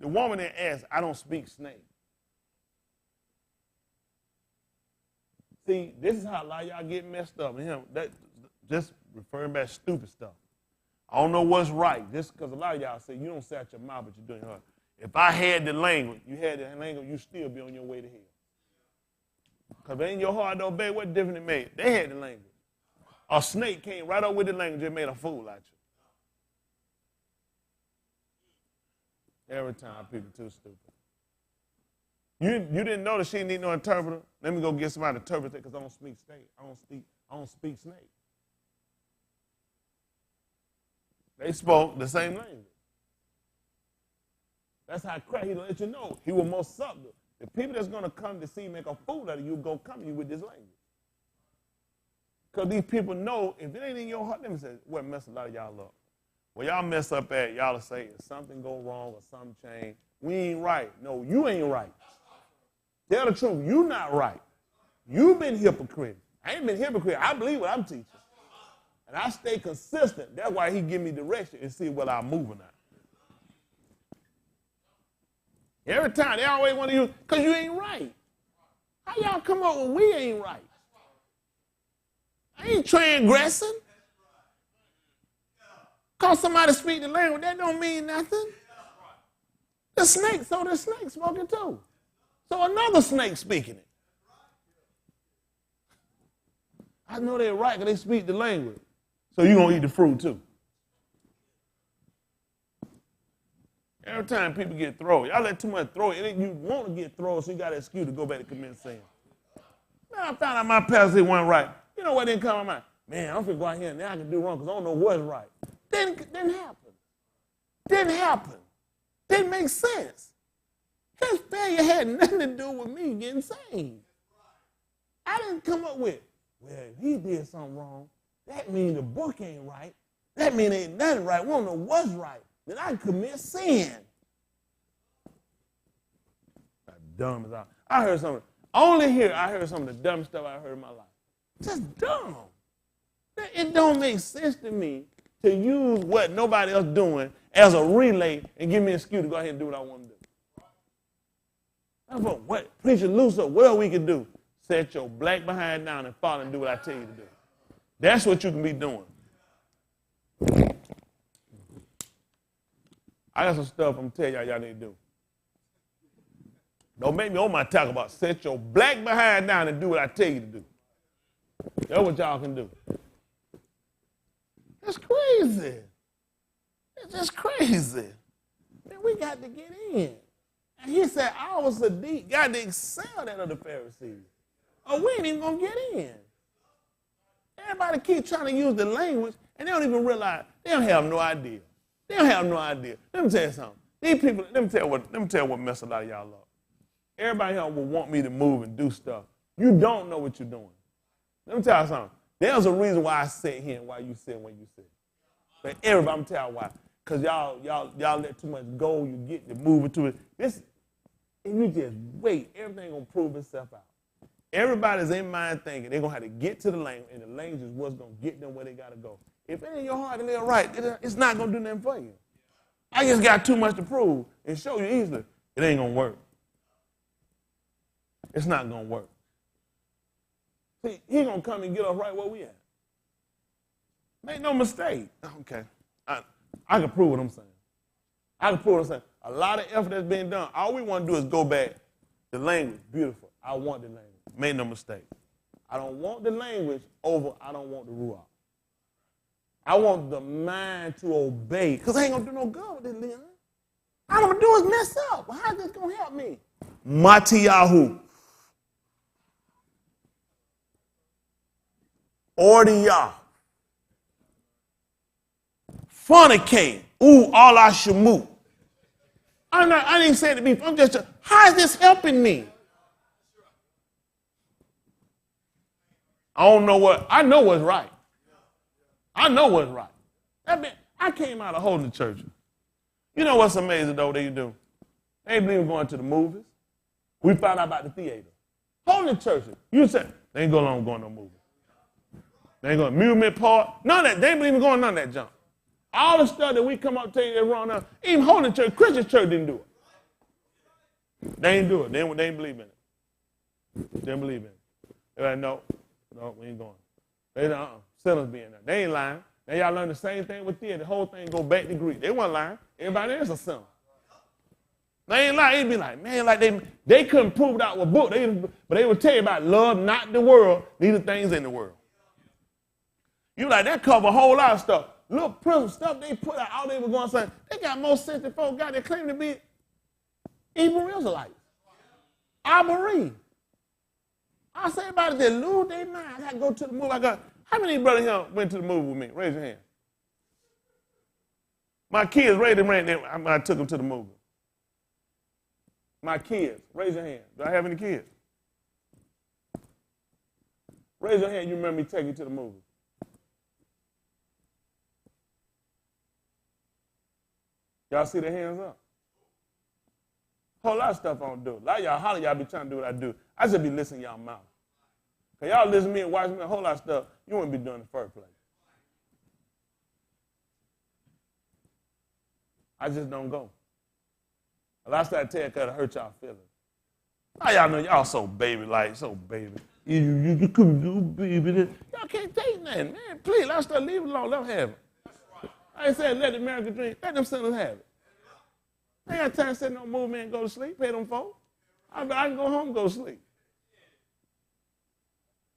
The woman that asked, I don't speak snake. See, this is how a lot of y'all get messed up. That just referring back stupid stuff. I don't know what's right, just because a lot of y'all say you don't say out your mouth, but you're doing hard. If I had the language, you had the language, you still be on your way to hell. Because in your heart don't obey, what difference it made? They had the language. A snake came right up with the language and made a fool out you. Every time people too stupid. You didn't know that she didn't need no interpreter? Let me go get somebody to interpret it because I don't speak snake. I don't speak snake. They spoke the same language. That's how Christ, he let you know. He was more subtle. The people that's going to come to see you make a fool out of you, go come to you with this language. Because these people know if it ain't in your heart, let me say, what mess a lot of y'all up. Well, y'all mess up at, y'all will say, if something go wrong or something change, we ain't right. No, you ain't right. Tell the truth, you not right. You've been hypocrite. I ain't been hypocrite. I believe what I'm teaching. And I stay consistent. That's why he give me direction and see what I'm moving at. Every time, they always want to use, because you ain't right. How y'all come up with we ain't right? I ain't transgressing. Cause somebody speak the language, that don't mean nothing. The snake, so the snake smoking too. So another snake speaking it. I know they're right because they speak the language. So you're going to eat the fruit too. Every time people get thrown, y'all let too much throw it. You want to get thrown, so you got an excuse to go back to commit sin. Man, I found out my pastor wasn't right. You know what didn't come to mind? Man, I'm finna go out here and now I can do wrong because I don't know what's right. Didn't happen. Didn't happen. Didn't make sense. His failure had nothing to do with me getting saved. I didn't come up with, well, if he did something wrong, that means the book ain't right. That means ain't nothing right. We don't know what's right. Then I can commit sin. Dumb as I heard something. Only here I heard some of the dumbest stuff I heard in my life. Just dumb. It don't make sense to me to use what nobody else doing as a relay and give me an excuse to go ahead and do what I want to do. That's what Preacher Lucer, what we can do? Set your black behind down and fall and do what I tell you to do. That's what you can be doing. I got some stuff I'm telling y'all need to do. Don't make me on my talk about set your black behind down and do what I tell you to do. That's what y'all can do. It's crazy. It's just crazy. Man, we got to get in. And he said, our Sadiq got to excel that of the Pharisees. Or we ain't even going to get in. Everybody keep trying to use the language, and they don't even realize, they don't have no idea. They don't have no idea. Let me tell you something. These people, let me tell you what messed a lot of y'all up. Everybody here will want me to move and do stuff. You don't know what you're doing. Let me tell you something. There's a reason why I sit here and why you sit when you sit. But everybody, I'm telling you why. Because y'all let too much go, you get to move into it. This, if you just wait, everything gonna prove itself out. Everybody's in mind thinking they're gonna have to get to the language, and the language is what's gonna get them where they gotta go. If it ain't your heart to live right, it's not gonna do nothing for you. I just got too much to prove and show you easily. It ain't gonna work. It's not gonna work. See, he gonna come and get us right where we at. Make no mistake. Okay, I can prove what I'm saying. I can prove what I'm saying. A lot of effort that's being done. All we want to do is go back. The language, beautiful. I want the language. Make no mistake. I don't want the language over. I don't want the ruach. I want the mind to obey. Because I ain't gonna do no good with this, Leon. All I'm gonna do is mess up. Well, how's this gonna help me? Matiyahu. Ordiyah. Fornicate. Ooh, Allah shamu. I didn't say it to be. I'm just, how is this helping me? I don't know what, I know what's right. I know what's right. I came out of holding the church. You know what's amazing though they do? They ain't believe in going to the movies. We found out about the theater. Holding the church. You said, they ain't going to no movie. They ain't going to amusement park. None of that. They ain't believe in going none of that junk. All the stuff that we come up and tell you that's wrong now, even holding church, Christian church didn't do it. They ain't do it. They ain't believe in it. They didn't believe in it. They're like, no, we ain't going. They don't, sinners being there. They ain't lying. Now y'all learn the same thing with theater. The whole thing go back to Greek. They weren't lying. Everybody else a sinner. They ain't lying. They'd be like, man, like they couldn't prove it out with book. But they would tell you about love, not the world, neither things in the world. You like, that cover a whole lot of stuff. Little prison stuff they put out, all they were going to say, they got more sense than folks got. They claim to be Hebrew Israelites. Abary. I say about it, they lose their mind. I go to the movie. How many brothers here went to the movie with me? Raise your hand. My kids raised them when I took them to the movie. My kids, raise your hand. Do I have any kids? Raise your hand, you remember me taking you to the movie. Y'all see the hands up? Whole lot of stuff I don't do. A lot of y'all holler, y'all be trying to do what I do. I just be listening to y'all mouth. Because y'all listen to me and watch me a whole lot of stuff you wouldn't be doing in the first place. I just don't go. A lot of stuff I tell you because it hurt y'all feelings. Now y'all know y'all so baby-like, so baby. You couldn't do baby. Y'all can't take nothing, man. Please, let us leave it alone. Let them have it. I ain't saying let the American dream. Let them sinners have it. I ain't got time to sit no movement and go to sleep, pay them folks. I can go home and go to sleep.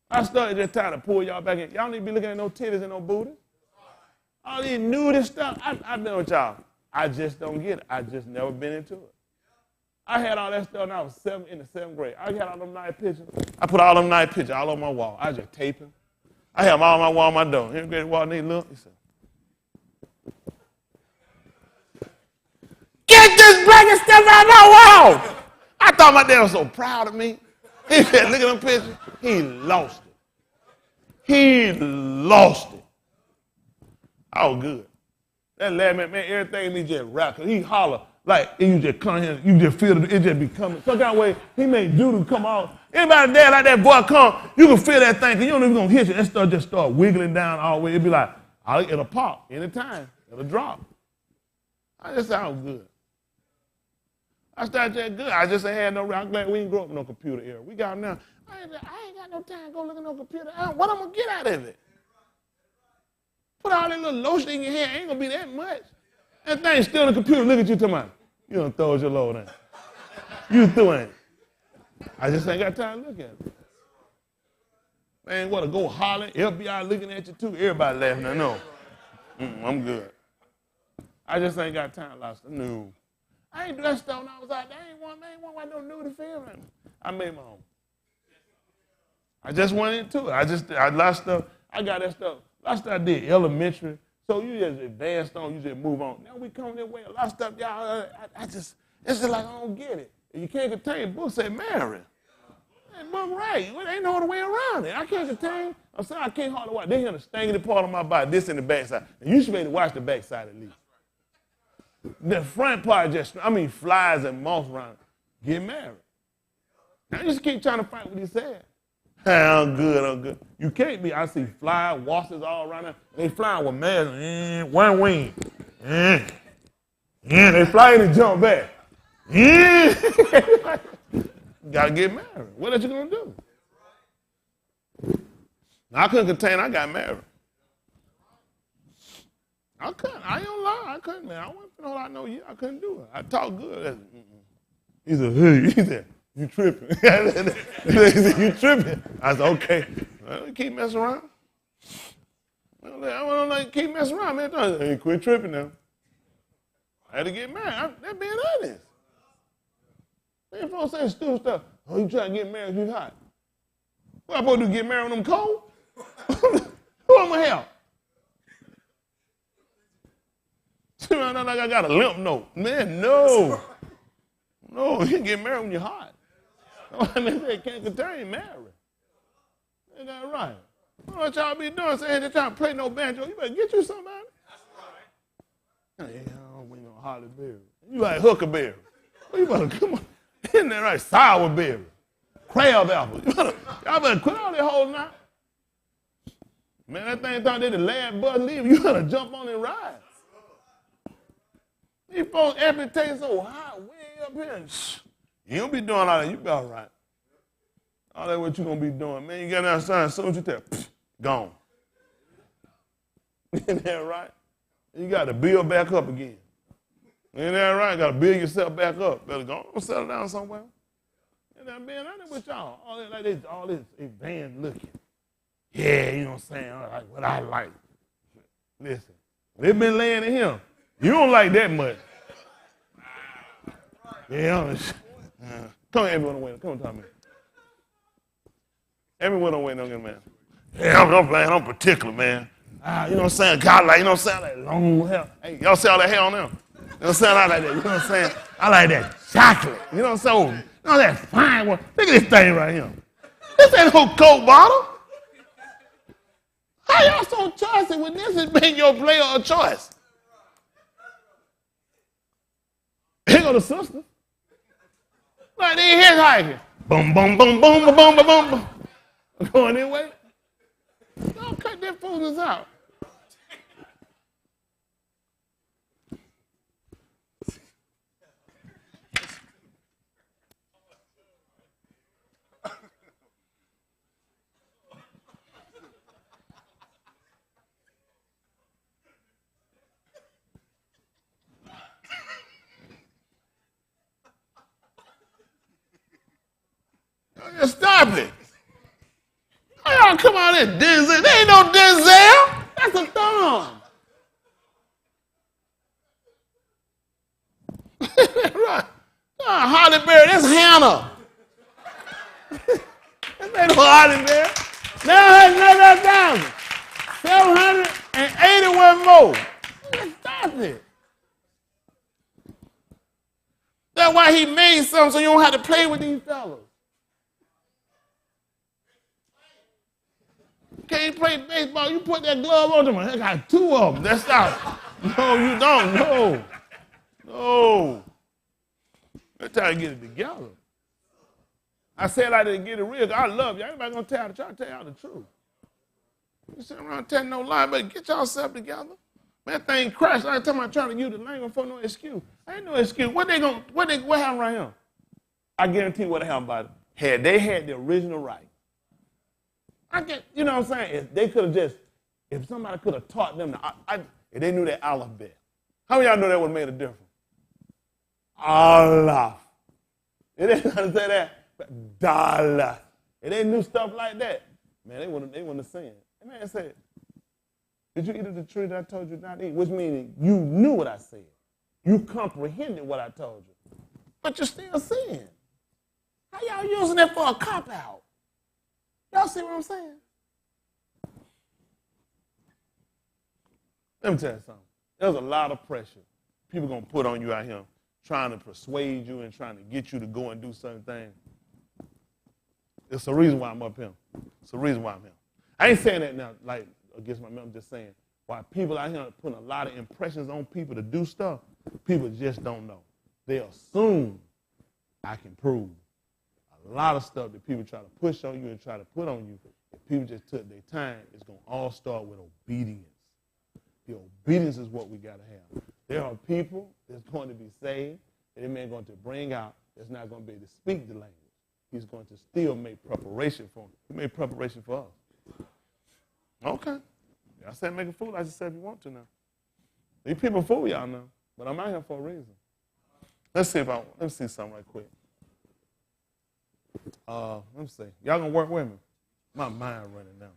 I started just trying to pull y'all back in. Y'all need to be looking at no titties and no booty. All these nudist stuff, I've been with y'all. I just don't get it. I just never been into it. I had all that stuff when I was in the 7th grade. I had all them nice pictures. I put all them nice pictures all on my wall. I just tape them. I have them all on my wall on my door. Here, great wall, need look. He said, get this black and stuff out of my wall. I thought my dad was so proud of me. He said, look at them pictures. He lost it. He lost it. I was good. That lad, man, everything in me just rap. Cause he holler like you just come here, you just feel it just be coming. Some kind of way he made Judy come out. Anybody there like that boy come, you can feel that thing, cause you don't know if it's gonna hit you. That stuff just start wiggling down all the way. It'll be like, it'll pop anytime. It'll drop. I just sound good. I started just good. I just ain't had no, I'm glad we didn't grow up in no computer era. We got now. I ain't got no time to go look at no computer. What I'm gonna get out of it? Put all that little lotion in your hair, ain't gonna be that much. That thing still in the computer, look at you tomorrow. You done throw your load in. You threw it. I just ain't got time to look at it. Man, what to go holler, FBI looking at you too, everybody laughing, I know. I'm good. I just ain't got time, lost the new. I ain't do that stuff when I was out there. I ain't want no nudie film. I made my own. I just went into it. I lost stuff. I got that stuff. A lot of stuff I did elementary. So you just advanced on, you just move on. Now we come this way. A lot of stuff, y'all, it's just like I don't get it. You can't contain books say marry. That book right. Well, ain't no other way around it. I can't contain. I'm saying I can't hardly watch. They hear the stinging part of my body, this in the backside. And you should be able to watch the backside at least. The front part just, flies and moths around. Get married. Now you just keep trying to fight what he said. I'm good. You can't be. I see fly wasps all around there. They flying with masks. One wing. They fly in and jump back. Gotta get married. What are you gonna do? I couldn't contain. I got married. I couldn't. I ain't gonna lie. I couldn't, man. I wasn't finna hold out no year. I couldn't do it. I talk good. He said, hey. He said, you tripping. He said, you tripping. I said, okay. Well, keep messing around. I don't keep messing around, man. Hey, quit tripping now. I had to get married. They're being honest. Man, folks say stupid stuff. Oh, you trying to get married, you hot. What I'm supposed to do, get married when I'm cold? Who am I help? Like I got a limp note. Man, no. No, you get married when you're hot. They can't contain marriage. Ain't that right? What y'all be doing? Saying they're trying to play no banjo. You better get you somebody. That's right. Hey, I don't want no Holly Berry. You like Huckleberry. Well, you better come on. Isn't that right? Sour berry. Crab apple. Y'all better quit all that holding out. Man, that thing thought they the last bus leave. You better jump on and ride. These folks everything so high, way up here. You don't be doing all that. You be all right. All that what you gonna be doing, man. You get outside, as soon as you tell, gone. Isn't that right? You got to build back up again. Ain't that right? Got to build yourself back up. Better go settle down somewhere. And that man, I with y'all. All this advanced looking. Yeah, you know what I'm saying? I like what I like. Listen, they've been laying in him. You don't like that much. Yeah, come here, everyone away. Come on, Tommy. Everyone away, don't get mad. Yeah, I'm particular, man. You know what I'm saying? God, like, you know what I'm saying? Like long hair. Hey, y'all see all that hair on them? You know what I'm saying? I like that. You know what I'm saying? I like that chocolate. You know what I'm saying? You know that fine one. Look at this thing right here. This ain't no Coke bottle. How y'all so choicy when this has been your player of choice? Here go the sister. Like they hitchhiking. Boom, boom, boom, boom, boom, boom, boom, boom. Going their way. Don't cut their fools out. Just stop it. Oh, y'all come on in, Denzel. There ain't no Denzel. That's a thumb. Right. Holly Berry, that's Hannah. This ain't no Holly Berry. 781 more. Stop it. That's why he made something so you don't have to play with these fellas. Can't play baseball. You put that glove on them. I got two of them. That's not. No, you don't. No. No. Let's try to get it together. I said I didn't get it real. I love you. Everybody gonna try to tell y'all the truth. You sit around telling no lie, but get yourself together. Man, that thing crashed. Every time I try to use the language for no excuse. Ain't no excuse. What happened right here? I guarantee what happened by it. They had the original right. You know what I'm saying? If they could have if somebody could have taught them, if they knew that alphabet. How many of y'all know that would have made a difference? Allah. It didn't know how to say that. Dollar. If they knew stuff like that, man, they wouldn't have sinned. And man said, did you eat of the tree that I told you not to eat? Which means you knew what I said. You comprehended what I told you. But you're still sinning. How y'all using that for a cop-out? Y'all see what I'm saying? Let me tell you something. There's a lot of pressure people going to put on you out here trying to persuade you and trying to get you to go and do certain things. It's the reason why I'm up here. It's the reason why I'm here. I ain't saying that now, like, against my man. I'm just saying why people out here are putting a lot of impressions on people to do stuff, people just don't know. They assume I can prove. A lot of stuff that people try to push on you and try to put on you, if people just took their time, it's going to all start with obedience. The obedience is what we got to have. There are people that's going to be saved that man going to bring out that's not going to be able to speak the language. He's going to still make preparation for them. He made preparation for us. Okay. I said make a fool. I just said if you want to now. These people fool y'all now, but I'm out here for a reason. Let me see something right quick. Let me see. Y'all gonna work with me? My mind running now.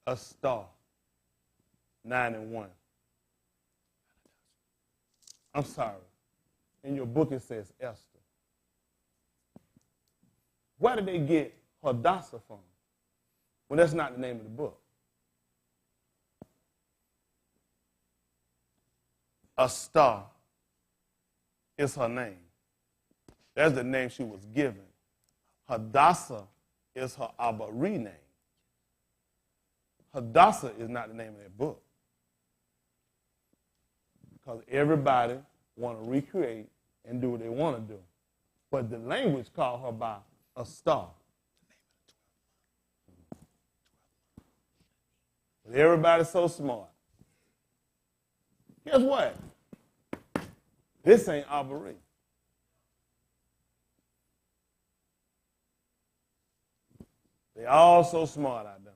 A star. 9 and 1. I'm sorry. In your book it says Esther. Where did they get Hadassah from? Well, that's not the name of the book. A star is her name. That's the name she was given. Hadassah is her Abary name. Hadassah is not the name of that book. Because everybody want to recreate and do what they want to do. But the language called her by a star. But everybody's so smart. Guess what? This ain't Abary. They all so smart out there.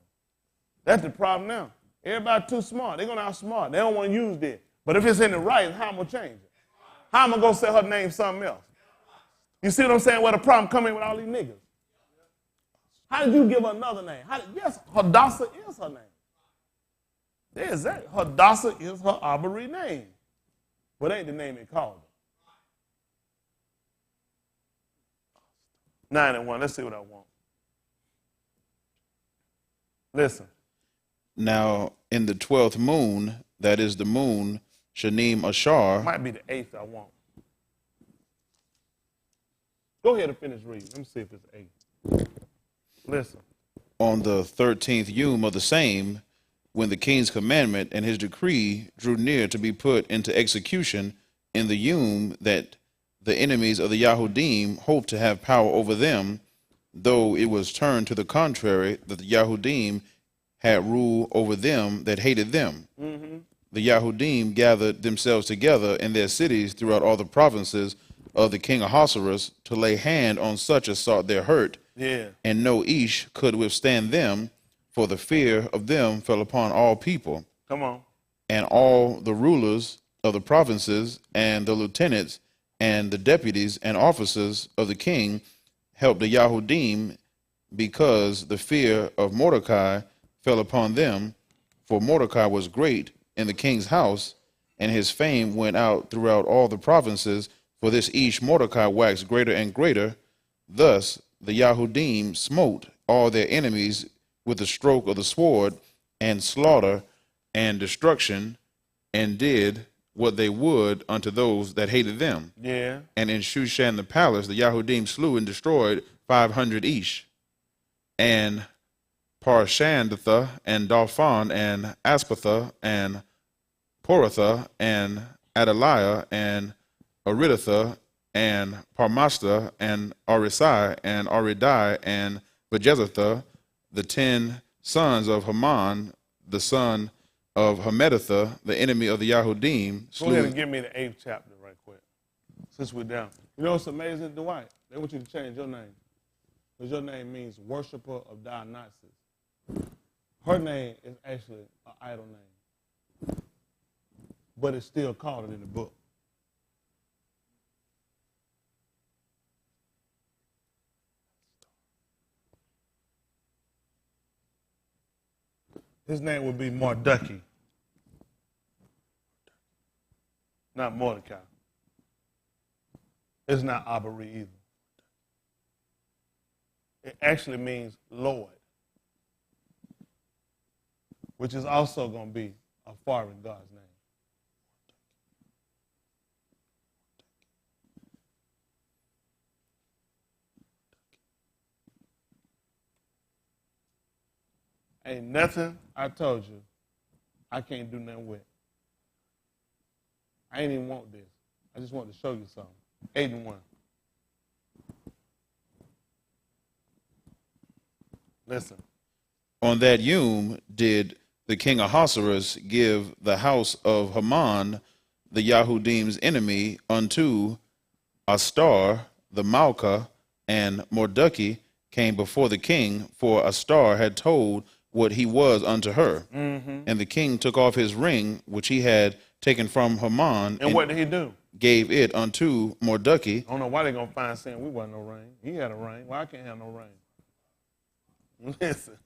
That's the problem now. Everybody too smart. They're going to outsmart. They don't want to use this. But if it's in the right, how am I going to change it? How am I going to say her name something else? You see what I'm saying? Where the problem come in with all these niggas. How did you give her another name? Yes, Hadassah is her name. There's that. Hadassah is her Abary name. But ain't the name they called her. 9 and 1. Let's see what I want. Listen. Now, in the 12th moon, that is the moon, Shanim Ashar, Might be the 8th I want. Go ahead and finish reading. Let me see if it's 8. Listen. on the 13th yom of the same, when the king's commandment and his decree drew near to be put into execution in the yom, that the enemies of the Yahudim hoped to have power over them, though it was turned to the contrary, that the Yahudim had rule over them that hated them. The Yahudim gathered themselves together in their cities throughout all the provinces of the king Ahasuerus to lay hand on such as sought their hurt, Yeah. and no Ish could withstand them, for the fear of them fell upon all people. Come on. And all the rulers of the provinces and the lieutenants and the deputies and officers of the king helped the Yahudim, because the fear of Mordecai fell upon them, for Mordecai was great in the king's house, and his fame went out throughout all the provinces, for this Ish Mordecai waxed greater and greater. Thus the Yahudim smote all their enemies with the stroke of the sword, and slaughter and destruction, and did what they would unto those that hated them. Yeah. And in Shushan the palace, the Yahudim slew and destroyed 500 Ish. And Parshandatha, and Dalphon, and Aspatha, and Poratha, and Adaliah, and Aridatha, and Parmasta, and Arisai, and Aridai, and Bajezatha, the 10 sons of Haman, the son of Hamedatha, the enemy of the Yahudim, Go ahead slew. and give me the 8th chapter right quick, since we're down. You know what's amazing, Dwight? They want you to change your name, because your name means worshiper of Dionysus. Her name is actually an idol name, but it's still called it in the book. His name would be Marduki, not Mordecai. It's not Abary either. It actually means Lord, which is also going to be a foreign God's name. Ain't nothing I told you I can't do nothing with. I ain't even want this. I just wanted to show you something. 8 and 1. Listen. On that yom did the king Ahasuerus give the house of Haman, the Yahudim's enemy, unto Astar, the Malka, and Mordecai came before the king, for Astar had told what he was unto her. And the king took off his ring, which he had taken from Haman, And what did he do? gave it unto Mordecai. I don't know why they're going to find saying we wasn't no ring. He had a ring. Why I can't have no ring? Listen.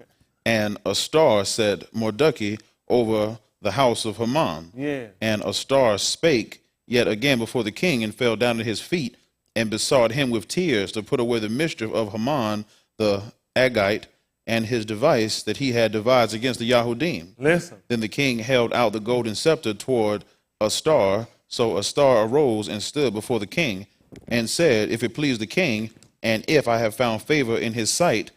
And Astar set Mordecai over the house of Haman. Yeah. And Astar spake yet again before the king, and fell down at his feet, and besought him with tears to put away the mischief of Haman the Agite, and his device that he had devised against the Yahudim. Listen. Then the king held out the golden scepter toward Astar. So Astar arose and stood before the king, and said, if it please the king, and if I have found favor in his sight,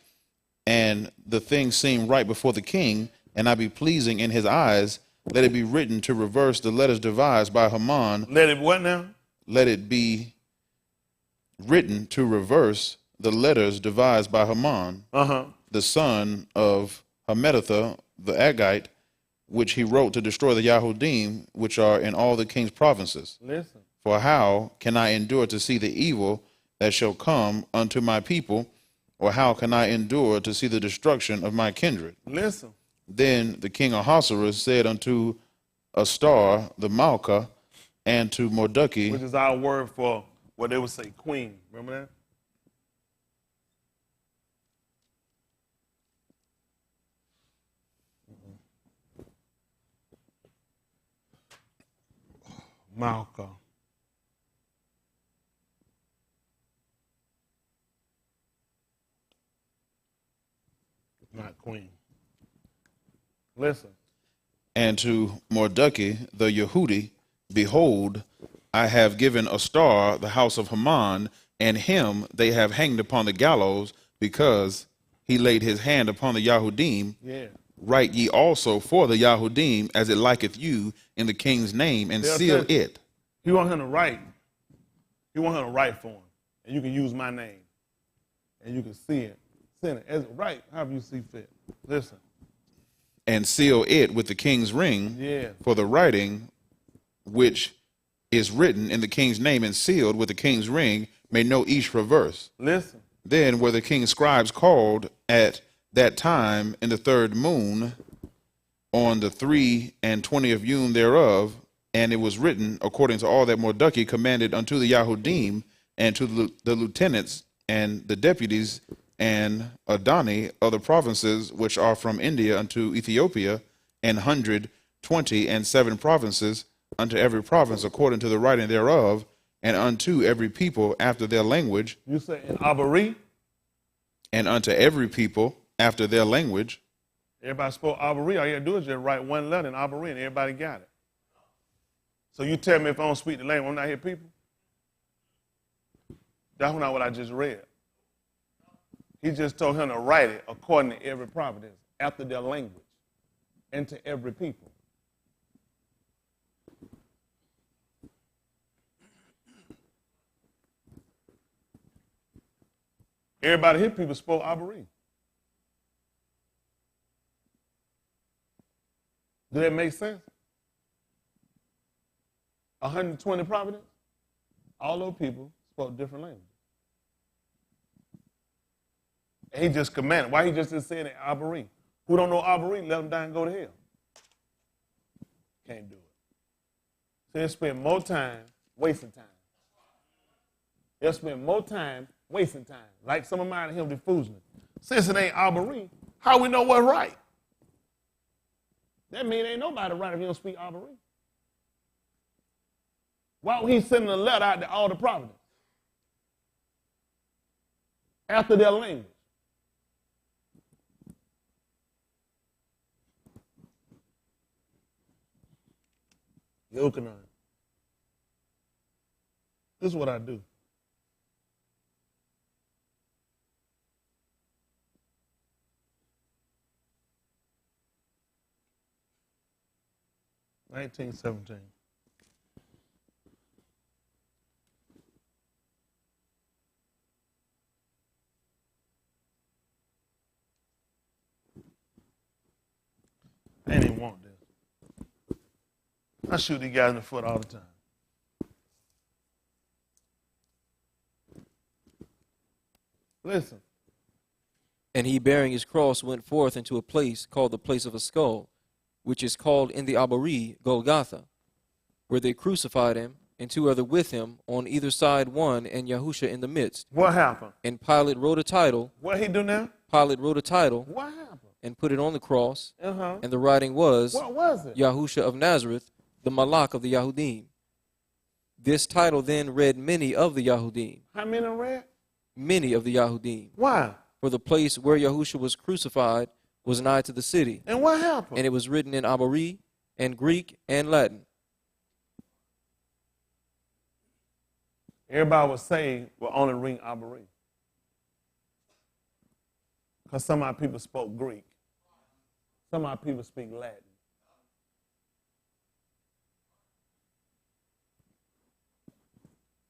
and the thing seem right before the king, and I be pleasing in his eyes, let it be written to reverse the letters devised by Haman. Let it what now? Let it be written to reverse the letters devised by Haman, the son of Hamedatha the Agite, which he wrote to destroy the Yahudim, which are in all the king's provinces. Listen. For how can I endure to see the evil that shall come unto my people, or how can I endure to see the destruction of my kindred? Listen. Then the king Ahasuerus said unto Astar the Malka, and to Mordecai, Which is our word for what they would say queen. Remember that? Malka. Not queen. Listen. And to Mordecai the Yehudi, behold, I have given a star the house of Haman, and him they have hanged upon the gallows, because he laid his hand upon the Yahudim. Yeah. Write ye also for the Yahudim as it liketh you in the king's name, and seal it. He want him to write. He want him to write for him. And you can use my name. And you can see it. Send it. As write, however you see fit. Listen. And seal it with the king's ring. Yeah. For the writing which is written in the king's name and sealed with the king's ring may know each reverse. Listen. Then were the king's scribes called at that time in the 3rd moon on the 23 thereof, and it was written according to all that Mordecai commanded unto the Yahudim and to the lieutenants and the deputies and Adoni of the provinces which are from India unto Ethiopia, and 127 provinces, unto every province according to the writing thereof, and unto every people after their language. You say in Abary? And unto every people after their language. Everybody spoke Abary. All you got to do is just write one letter in Abary, and everybody got it. So you tell me if I don't speak the language, I'm not here, people? That's not what I just read. He just told him to write it according to every province, after their language, and to every people. Everybody here, people spoke Abary. Does that make sense? 120 provinces, all those people spoke different languages. And he just commanded. Why he just didn't say it in Abary? Who don't know Abary, let them die and go to hell. Can't do it. So they spend more time wasting time. They'll spend more time wasting time. Like some of mine him diffusing. Since it ain't Abary, how we know what's right? That means ain't nobody right if you don't speak Abary. Why would he send a letter out to all the provinces? After their language. Yochanan. This is what I do. (1917). I didn't even want this. I shoot these guys in the foot all the time. Listen. And he, bearing his cross, went forth into a place called the place of a skull, which is called in the Abary Golgotha, where they crucified him, and 2 other with him, on either side one, and Yahusha in the midst. What happened? And Pilate wrote a title. What he do now? Pilate wrote a title. What happened? And put it on the cross. Uh-huh. And the writing was, what was it? Yahusha of Nazareth, the Malach of the Yahudim. This title then read many of the Yahudim. How many read? Many of the Yahudim. Why? For the place where Yahusha was crucified was nigh to the city. And what happened? And it was written in Abary and Greek and Latin. Everybody was saved will only read Abary. Because some of our people spoke Greek. Some of our people speak Latin.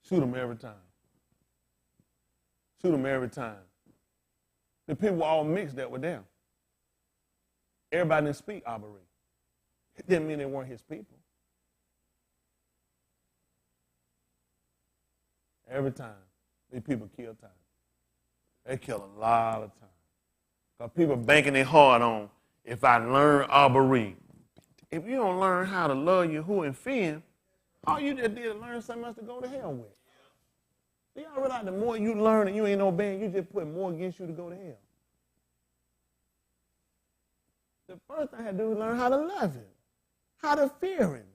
Shoot them every time. Shoot them every time. The people were all mixed up with them. Everybody didn't speak Abary. It didn't mean they weren't his people. Every time, these people kill time. They kill a lot of time. Because people banking their heart on, if I learn Abary. If you don't learn how to love Yahuwah and fear him, all you just did is learn something else to go to hell with. Do y'all realize the more you learn and you ain't obeying, you just put more against you to go to hell? The first thing I had to do was learn how to love him, how to fear him.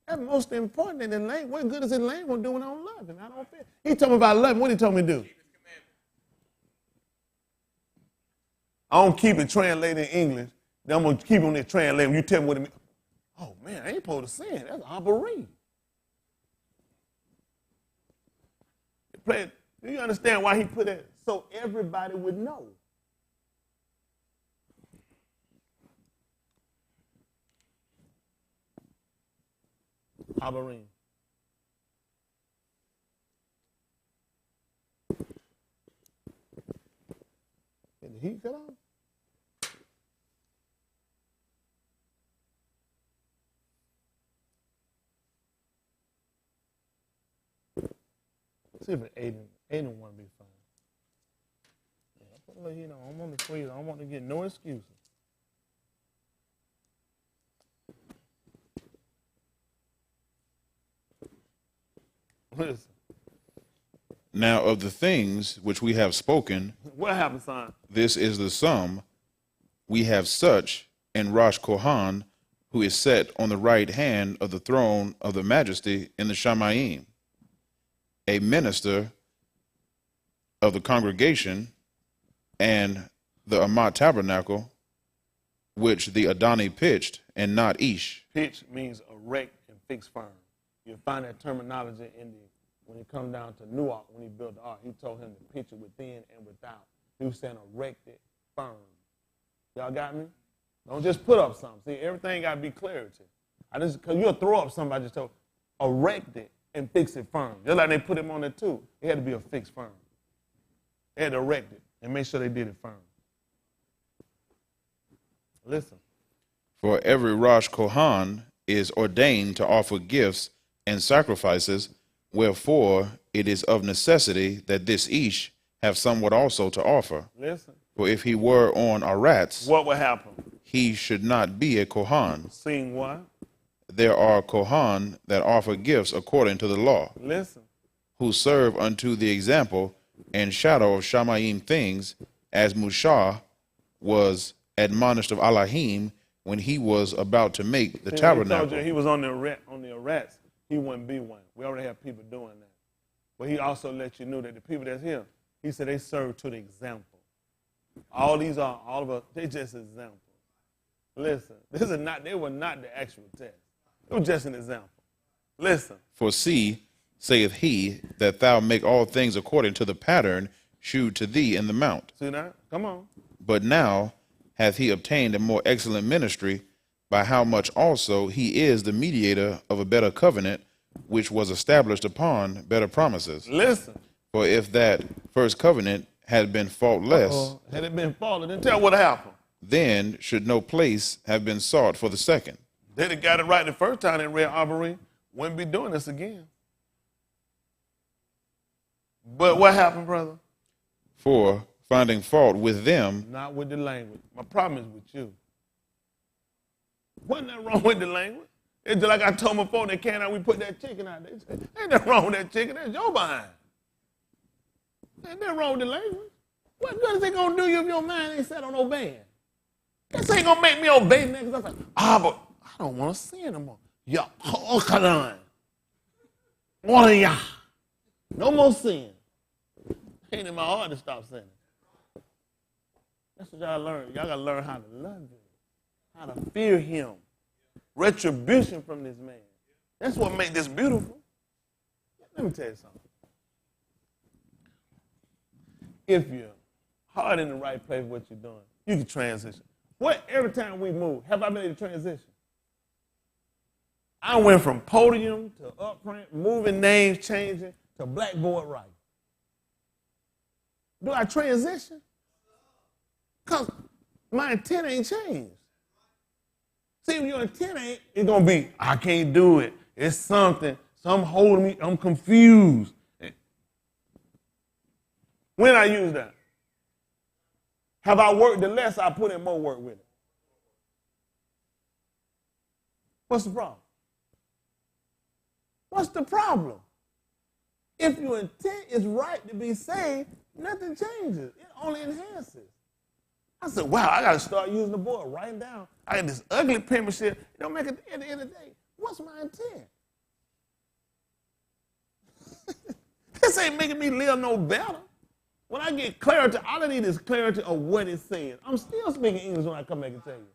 That's most important in the language. What good is his language doing when I don't love him? I don't fear him. He told me about love him. What did he tell me to do? I don't keep it translated in English. Then I'm going to keep on there translating. You tell me what it means. Oh, man, I ain't supposed to sin. That's Abary. Do you understand why he put it? So everybody would know. Abary. Did the heat cut on? See if Aiden want to be fine. Yeah, I put a little heat on. I'm on the freezer. I don't want to get no excuses. Listen. Now of the things which we have spoken, What happened, son? this is the sum. We have such in Rosh Kohan, who is set on the right hand of the throne of the majesty in the Shamayim, a minister of the congregation and the Amat tabernacle, which the Adani pitched, and not Ish. Pitch means erect and fixed firm. You'll find that terminology when it comes down to Nuach, when he built the ark. He told him to pitch it within and without. He was saying erected, firm. Y'all got me? Don't just put up something. See, everything got to be clarity. Because you'll throw up something I just told. Erect it and fix it firm. Just like they put him on there too. It had to be a fixed firm. They had to erect it and make sure they did it firm. Listen. For every Rosh Kohan is ordained to offer gifts and sacrifices, wherefore it is of necessity that this Ish have somewhat also to offer. Listen. For if he were on Arats, what would happen? He should not be a Kohan. Seeing what? There are Kohan that offer gifts according to the law. Listen. Who serve unto the example and shadow of Shamayim things, as Mushah was admonished of Elohim when he was about to make the tabernacle. He told you he was on the Arats. He wouldn't be one. We already have people doing that. But he also let you know that the people that's here, he said they serve to the example. All of us, they just examples. Listen, they were not the actual test. It was just an example. Listen. For see, saith he, that thou make all things according to the pattern shewed to thee in the mount. See that? Come on. But now hath he obtained a more excellent ministry, by how much also he is the mediator of a better covenant, which was established upon better promises. Listen. For if that first covenant had been faultless, had it been faultless, then tell what happened. Then should no place have been sought for the second. They'd have got it right the first time they read Abary, wouldn't be doing this again. But what happened, brother? For finding fault with them. Not with the language. My problem is with you. Wasn't that wrong with the language? It's just like I told my phone, they can't, we put that chicken out there. Ain't nothing wrong with that chicken. That's your behind. Ain't nothing wrong with the language. What good is it going to do you if your mind ain't set on obeying? This ain't going to make me obey next. I was like, but I don't want to sin no more. Ya, one of ya. No more sin. Ain't in my heart to stop sinning. That's what y'all learn. Y'all got to learn how to love him, how to fear him. Retribution from this man. That's what makes this beautiful. Let me tell you something. If you're hard in the right place what you're doing, you can transition. Every time we move, have I made a transition? I went from podium to upprint, moving names, changing, to blackboard writing. Do I transition? Because my intent ain't changed. See, when your intent ain't, it's going to be, I can't do it. It's something holding me, I'm confused. When I use that? Have I worked the less I put in more work with it? What's the problem? What's the problem? If your intent is right to be saved, nothing changes. It only enhances. I said, wow, I got to start using the board, writing down. I got this ugly penmanship. It don't make it at the end of the day. What's my intent? This ain't making me live no better. When I get clarity, all I need is clarity of what it's saying. I'm still speaking English when I come back and tell you.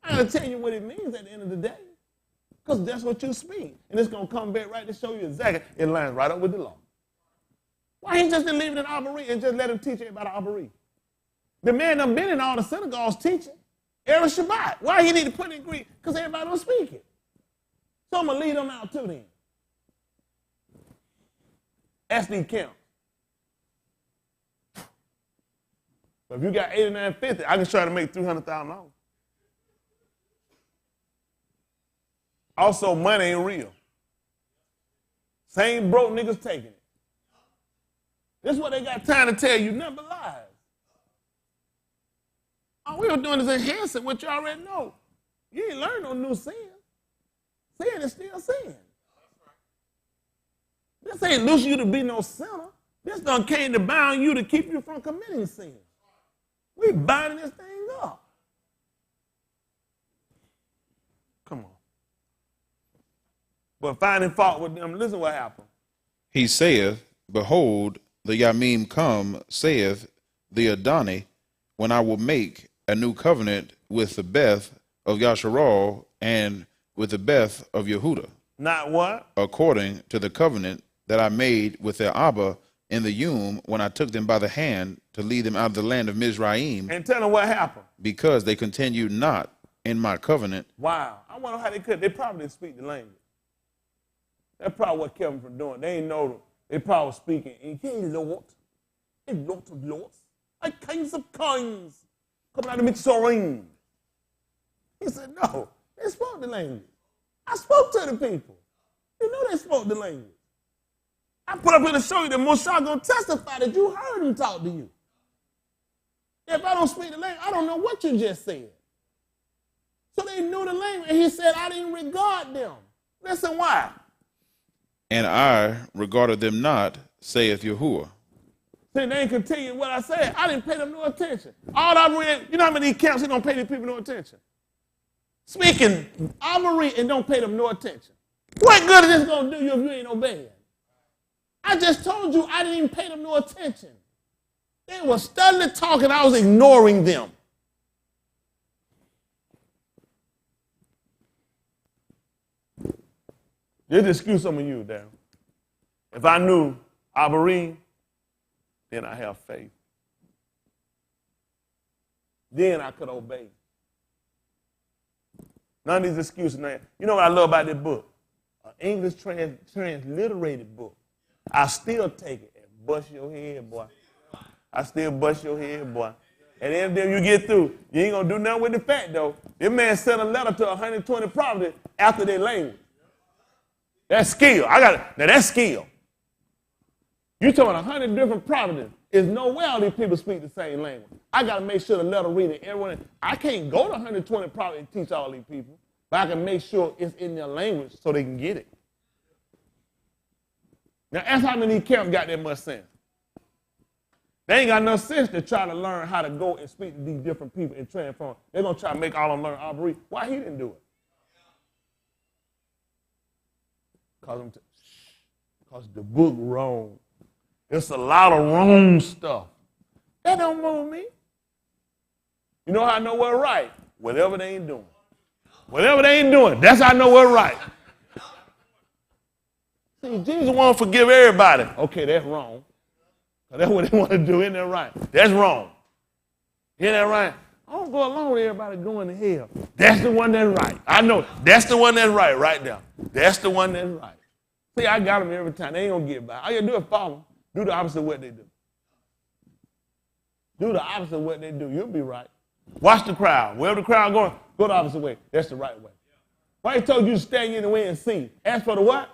I gotta tell you what it means at the end of the day. Because that's what you speak. And it's gonna come back right to show you exactly. It lines right up with the law. Why he just didn't leave it in Abary and just let him teach everybody Abary? The man done been in all the synagogues teaching every Shabbat. Why he need to put it in Greek? Because everybody don't speak it. So I'm gonna lead them out too then. SD count. But if you got 89.50, I can try to make $300,000. Also, money ain't real. Same broke niggas taking it. This is what they got time to tell you, nothing but lies. All we were doing is enhancing what you already know. You ain't learned no new sin. Sin is still sin. This ain't loose you to be no sinner. This done came to bound you to keep you from committing sin. We binding this thing up. Come on. But finding fault with them, listen what happened. He saith, behold, the Yamim come, saith the Adonai, when I will make a new covenant with the Beth of Yasharal and with the Beth of Yehuda. Not what? According to the covenant that I made with their Abba in the Yum when I took them by the hand to lead them out of the land of Mizraim. And tell them what happened. Because they continued not in my covenant. Wow. I wonder how they could. They probably didn't speak the language. That's probably what kept them from doing it. They didn't know. They probably was speaking in Lord, a lot of lords, like kinds of kinds, coming out of Mitzrayim. He said, no, they spoke the language. I spoke to the people. You know they spoke the language. I put up here to show you that Moshe going to testify that you heard him talk to you. If I don't speak the language, I don't know what you just said. So they knew the language, and he said, I didn't regard them. Listen, why? And I regarded them not, saith Yahuwah. See, they ain't continue what I said. I didn't pay them no attention. All I read, you know how many camps he don't pay these people no attention? Speaking Abary and don't pay them no attention. What good is this going to do you if you ain't obeying? I just told you I didn't even pay them no attention. They were studying talking, I was ignoring them. Just excuse some of you there. If I knew Abary, then I have faith. Then I could obey. None of these excuses. Now, you know what I love about this book? An English transliterated book. I still take it and bust your head, boy. I still bust your head, boy. And then you get through, you ain't going to do nothing with the fact, though. This man sent a letter to 120 prophets after their language. That's skill. Now that's skill. You talking 100 different prophets. There's no way all these people speak the same language. I got to make sure the letter reading everyone. I can't go to 120 prophets and teach all these people, but I can make sure it's in their language so they can get it. Now, ask how many camps got that much sense. They ain't got enough sense to try to learn how to go and speak to these different people and transform. They're going to try to make all of them learn Abary. Why he didn't do it? Because the book wrong. It's a lot of wrong stuff. That don't move me. You know how I know what's right? Whatever they ain't doing. Whatever they ain't doing, that's how I know what's right. See, Jesus won't forgive everybody. Okay, that's wrong. That's what they want to do. Isn't that right? That's wrong. Isn't that right? I don't go along with everybody going to hell. That's the one that's right. I know. That's the one that's right there. That's the one that's right. See, I got them every time. They ain't going to get by. All you do is follow them. Do the opposite of what they do. Do the opposite of what they do. You'll be right. Watch the crowd. Wherever the crowd going, go the opposite way. That's the right way. Why he told you to stand in the way and see? Ask for the what?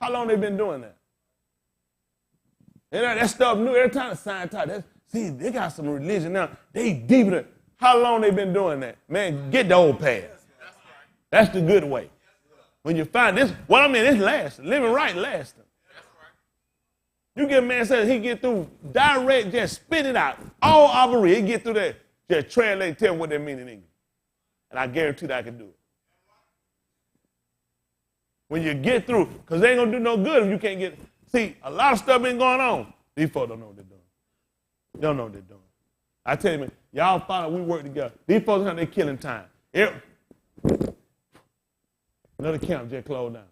How long they been doing that? And that stuff new. Every time the sign type, see, they got some religion now. They deeper than. How long they been doing that? Man, get the old path. That's the good way. When you find this, what I mean, it's lasting. Living right lasting. You get a man says he get through direct, just spit it out. All Abary, he get through that, just translate, tell him what they mean in English. And I guarantee that I can do it. When you get through, because they ain't going to do no good if you can't get, see, a lot of stuff been going on. These folks don't know what they're doing. They don't know what they're doing. I tell you, man, y'all find out we work together. These folks, they're killing time. Yep. Another camp just closed down.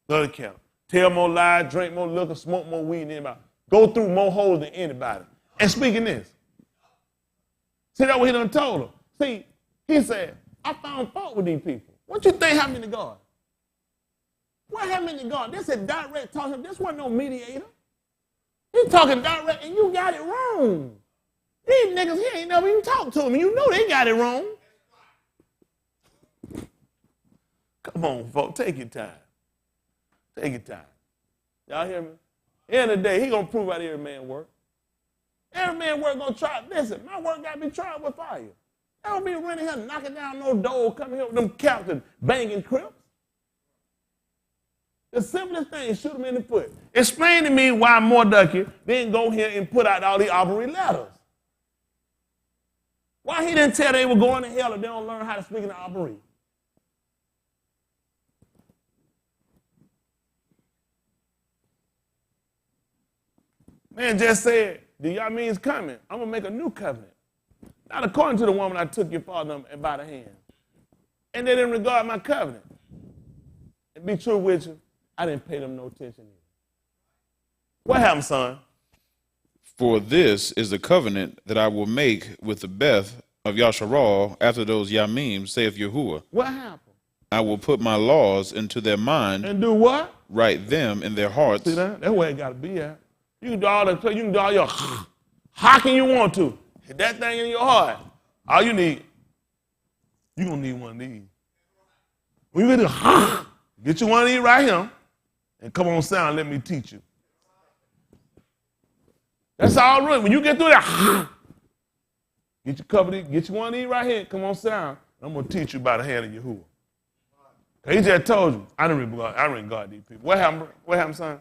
Another camp. Tell more lies, drink more liquor, smoke more weed than anybody. Go through more holes than anybody. And speaking this. See, that's what he done told them. See, he said, I found fault with these people. What you think happened to God? What happened to God? This is direct talking. This wasn't no mediator. He's talking direct, and you got it wrong. These niggas, he ain't never even talked to them. You know they got it wrong. Come on, folks, take your time. Take your time. Y'all hear me? At the end of the day, he gonna prove out every man work. Every man work gonna try. Listen, my work gotta be tried with fire. I don't be running here knocking down no door, coming here with them captains banging crips. The simplest thing, shoot them in the foot. Explain to me why Mordecai didn't go here and put out all the Abary letters. Why he didn't tell they were going to hell if they don't learn how to speak in the Abary? Man just said, the Yamin's coming. I'm going to make a new covenant. Not according to the woman I took your father by the hand. And they didn't regard my covenant. And be true with you, I didn't pay them no attention either. What happened, son? For this is the covenant that I will make with the Beth of Yasharal after those Yamim, saith Yahuwah. What happened? I will put my laws into their mind. And do what? Write them in their hearts. See that? That's where it got to be at. You can do all your hocking you want to. Hit that thing in your heart. All you need, you're going to need one of these. When you get to get you one of these right here, and come on sound, let me teach you. That's all right. When you get through that, get your cover, get you one of these right here, come on sound, I'm going to teach you by the hand of Yahuwah. He just told you, I didn't regard these people. What happened, son?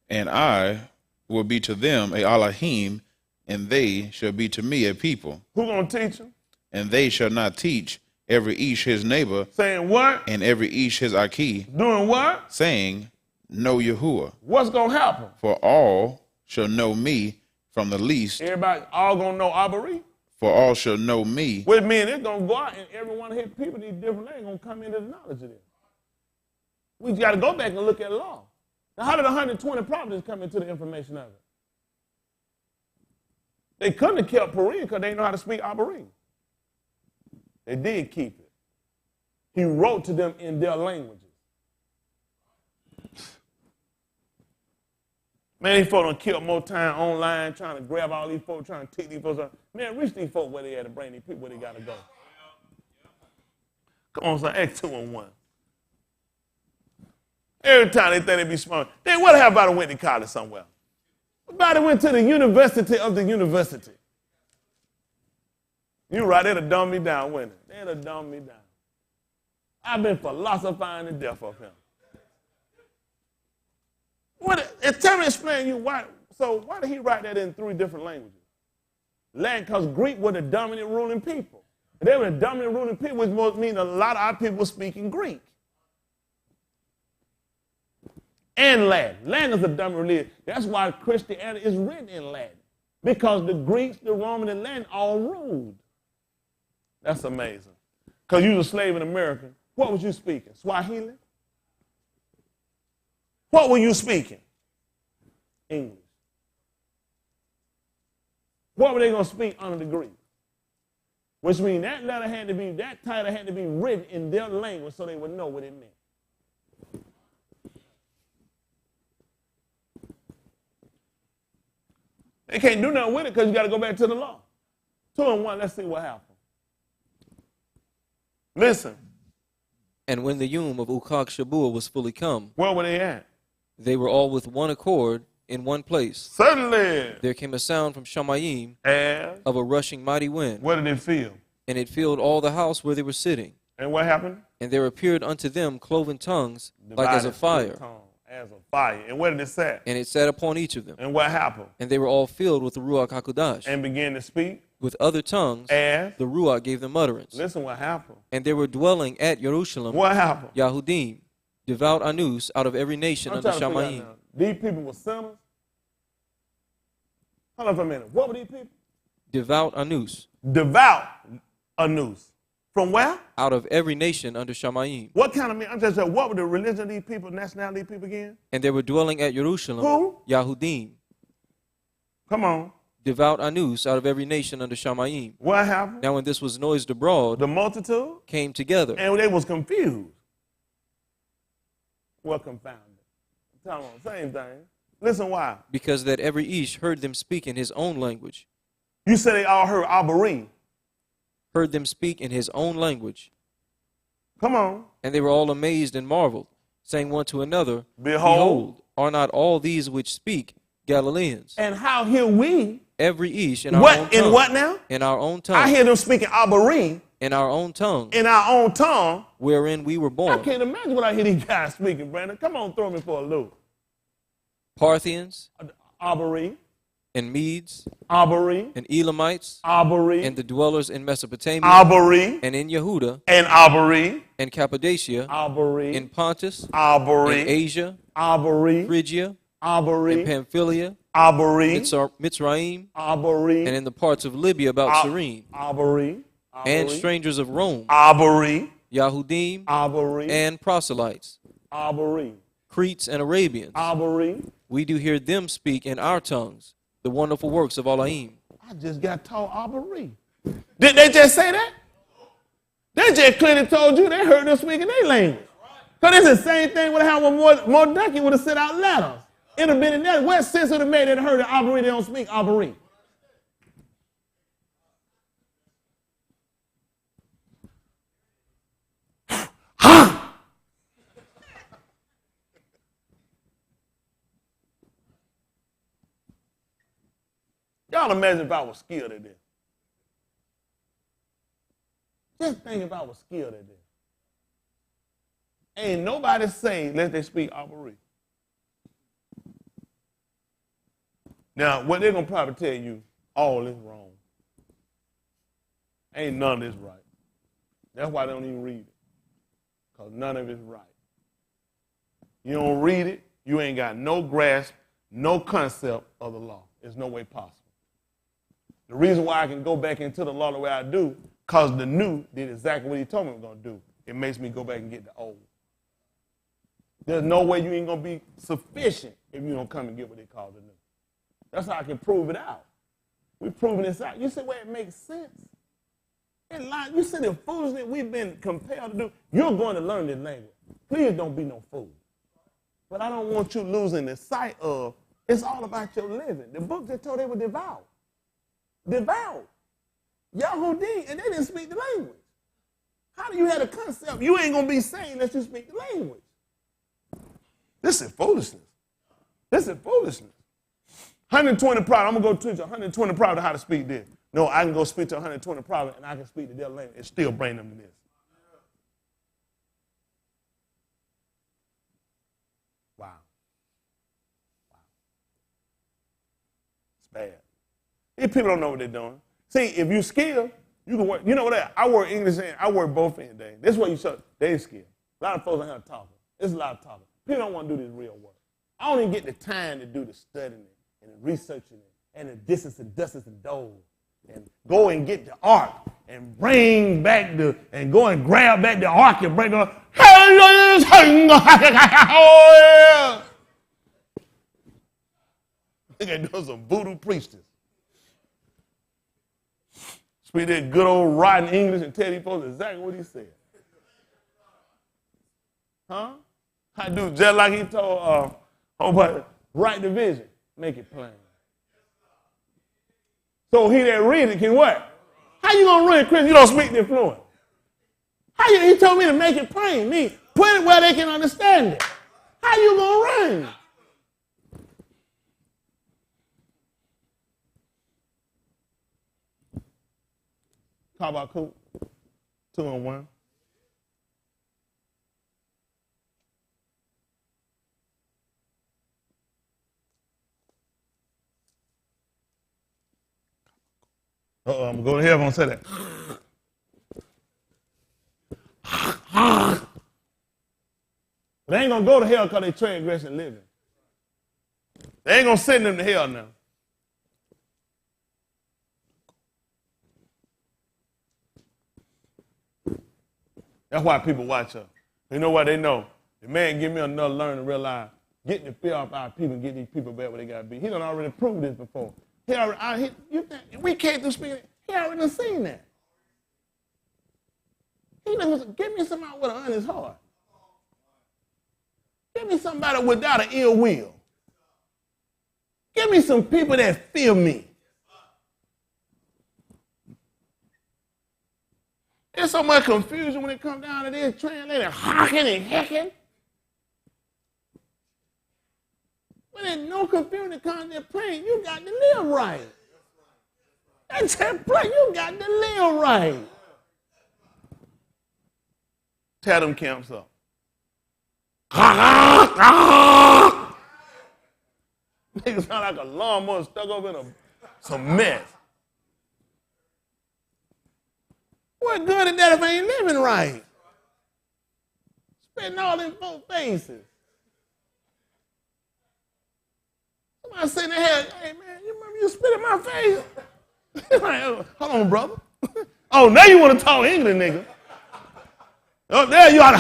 And I will be to them a Elohim, and they shall be to me a people. Who gonna teach them? And they shall not teach every ish his neighbor. Saying what? And every ish his Aki. Doing what? Saying, know Yahuwah. What's gonna happen? For all shall know me from the least. Everybody all gonna know Abary? For all shall know me. What it means, it's gonna go out and every one of his people, these different names, gonna come into the knowledge of this. We gotta go back and look at law. Now, how did 120 prophets come into the information of it? They couldn't have kept Purim because they know how to speak Abary. They did keep it. He wrote to them in their languages. Man, these folks done killed more time online trying to grab all these folks, trying to take these folks out. Man, reach these folks where they at to bring these people where they got to go. Come on, son, Act 2 and 1. Every time they think they be smart. Then what happened about went to college somewhere? What about it went to the university of the university? You right, they'd have dumbed me down, wouldn't it? They'd have dumbed me down. I've been philosophizing to death of him. Tell me, explain you why. So why did he write that in 3 different languages? Latin, because Greek were the dominant ruling people. If they were the dominant ruling people, which means a lot of our people were speaking Greek. And Latin. Latin is the dominant religion. That's why Christianity is written in Latin. Because the Greeks, the Roman, and Latin all ruled. That's amazing. Because you was a slave in America. What was you speaking? Swahili? What were you speaking? English. What were they going to speak under the Greek? Which means that title had to be written in their language so they would know what it meant. They can't do nothing with it because you got to go back to the law. 2 and 1, let's see what happened. Listen. And when the Yom of Ukak Shabuah was fully come, where were they at? They were all with one accord in one place. Certainly. There came a sound from Shamayim and of a rushing mighty wind. What did it feel? And it filled all the house where they were sitting. And what happened? And there appeared unto them cloven tongues like as a fire. As a fire. And where did it sat? And it sat upon each of them. And what happened? And they were all filled with the Ruach HaKodesh. And began to speak? With other tongues, as the Ruach gave them utterance. Listen what happened. And they were dwelling at Jerusalem. What happened? Yahudim, devout Anus, out of every nation under Shamayim. These people were sinners? Hold on for a minute. What were these people? Devout Anus. Devout Anus. From where? out of every nation under Shamayim. What kind of men? I'm just saying, what were the religion of these people, nationality of these people again? And they were dwelling at Jerusalem, Who? Yahudim, Come on. devout Anus out of every nation under Shamayim. What happened? Now when this was noised abroad, The multitude? came together. And they was confused. What confounded? Tell them, same thing. Listen why. Because that every Ish heard them speak in his own language. You said they all heard Abary. Heard them speak in his own language. Come on. And they were all amazed and marveled, saying one to another, Behold. are not all these which speak Galileans? And how hear we? Every Ish in our own What? tongue. In what now? In our own tongue. I hear them speaking Abary In our own tongue, in our own tongue. wherein we were I born. can't imagine what I hear these guys speaking, Brandon. Come on, throw me for a loop. Parthians, Abary, and Medes, Abary, and Elamites, Abary, and the dwellers in Mesopotamia, Abary, and in Yehuda, and Abary, and Cappadocia, Abary, in Pontus, in Abary, Asia, Abary, Phrygia, in Abary, Pamphylia, Abary, Mitzrayim, Abary, and in the parts of Libya about Cyrene, Abary, and strangers of Rome, Abary, Yahudim, Abary, and proselytes, Abary, Cretes and Arabians. Abary. We do hear them speak in our tongues the wonderful works of Elohim. I just got taught Abary. Did they just say that? They just clearly told you they heard them speaking their language. Because it's the same thing would have happened when Mordecai would have sent out letters. It would have been in there. What sense would have made it heard that Abary, they don't speak Abary? Y'all imagine if I was skilled at this. Just think if I was skilled at this. Ain't nobody say let they speak Abary. Now, what they're going to probably tell you, all is wrong. Ain't none of this right. That's why they don't even read it. Because none of it's right. You don't read it, you ain't got no grasp, no concept of the law. There's no way possible. The reason why I can go back into the law the way I do, because the new did exactly what he told me I was going to do. It makes me go back and get the old. There's no way you ain't going to be sufficient if you don't come and get what they call the new. That's how I can prove it out. We're proving this out. You see where it makes sense? In life, you see the foolishness we've been compelled to do. You're going to learn this language. Please don't be no fool. But I don't want you losing the sight of it's all about your living. The book just told they were devout. Devout. Yahudim, and they didn't speak the language. How do you have a concept? You ain't going to be saying unless you speak the language. This is foolishness. This is foolishness. 120 private, I'm going to go teach 120 private how to speak this. No, I can go speak to 120 private and I can speak to their language and still bring them to this. Wow. Wow. It's bad. These people don't know what they're doing. See, if you skilled, you can work. You know what? I work English and I work both ends. This is what you show. They skilled. A lot of folks don't have talking. It's a lot of talking. People don't want to do this real work. I don't even get the time to do the studying and the researching and the distance and dusters and doors and go and get the ark and bring back and go and grab back the ark and bring up. Look at those some voodoo priestess. Speak that good old rotten English and tell these folks exactly what he said. Huh? I do just like he told write the vision, make it plain. So he that read it can what? How you gonna run, Chris? You don't speak the fluent. He told me to make it plain, me put it where they can understand it. How you gonna run? How about Coop? 2 and 1. I'm going to go to hell if I don't say that. They ain't going to go to hell because they transgressing living. They ain't going to send them to hell now. That's why people watch us. You know what? They know. The man give me another learn to realize getting the fear off our people and get these people back where they got to be. He done already proved this before. We can't do speaking. He already done seen that. He done, give me somebody with an honest heart. Give me somebody without an ill will. Give me some people that fear me. There's so much confusion when it comes down to this translating, hawking and hecking. When there's no confusion that comes to praying, you got to live right. That's that prayer, you got to live right. Tear them camps up. Niggas sound like a lawnmower stuck up in some mess. What good is that if I ain't living right? Spitting all in 4 faces. Somebody sitting there, hey man, you remember you spit in my face? Like, hold on, brother. Oh, now you want to talk English, nigga. Oh, there you are.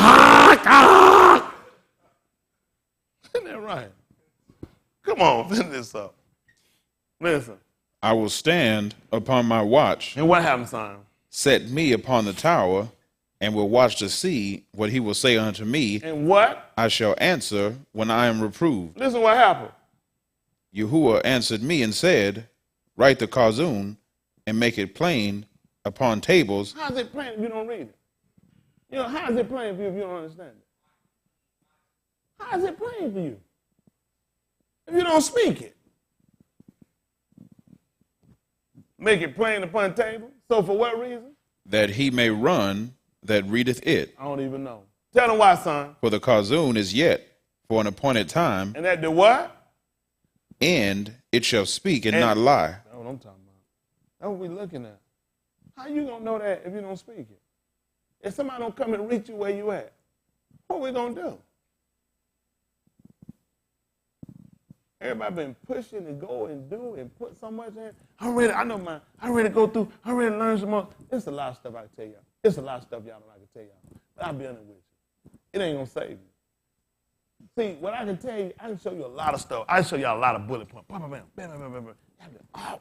Isn't that right? Come on, finish this up. Listen. I will stand upon my watch. And what happened, son? Set me upon the tower, and will watch to see what he will say unto me. And what? I shall answer when I am reproved. Listen what happened. Yahuwah answered me and said, write the Kazun and make it plain upon tables. How is it plain if you don't read it? You know, how is it plain for you if you don't understand it? How is it plain for you if you don't speak it? Make it plain upon table. So for what reason? That he may run that readeth it. I don't even know. Tell them why, son. For the Kazun is yet for an appointed time. And that the what? And it shall speak and not lie. That's what I'm talking about. That's what we're looking at. How you gonna know that if you don't speak it? If somebody don't come and reach you where you at, what we gonna do? Everybody been pushing to go and do and put so much in. I'm ready to go through. I'm ready to learn some more. There's a lot of stuff I can tell y'all. There's a lot of stuff y'all don't like to tell y'all. But I'll be honest with you. It ain't gonna save you. See, what I can tell you, I can show you a lot of stuff. I can show y'all a lot of bullet points. Bam, bam, bam, bam, bam, bam. Oh.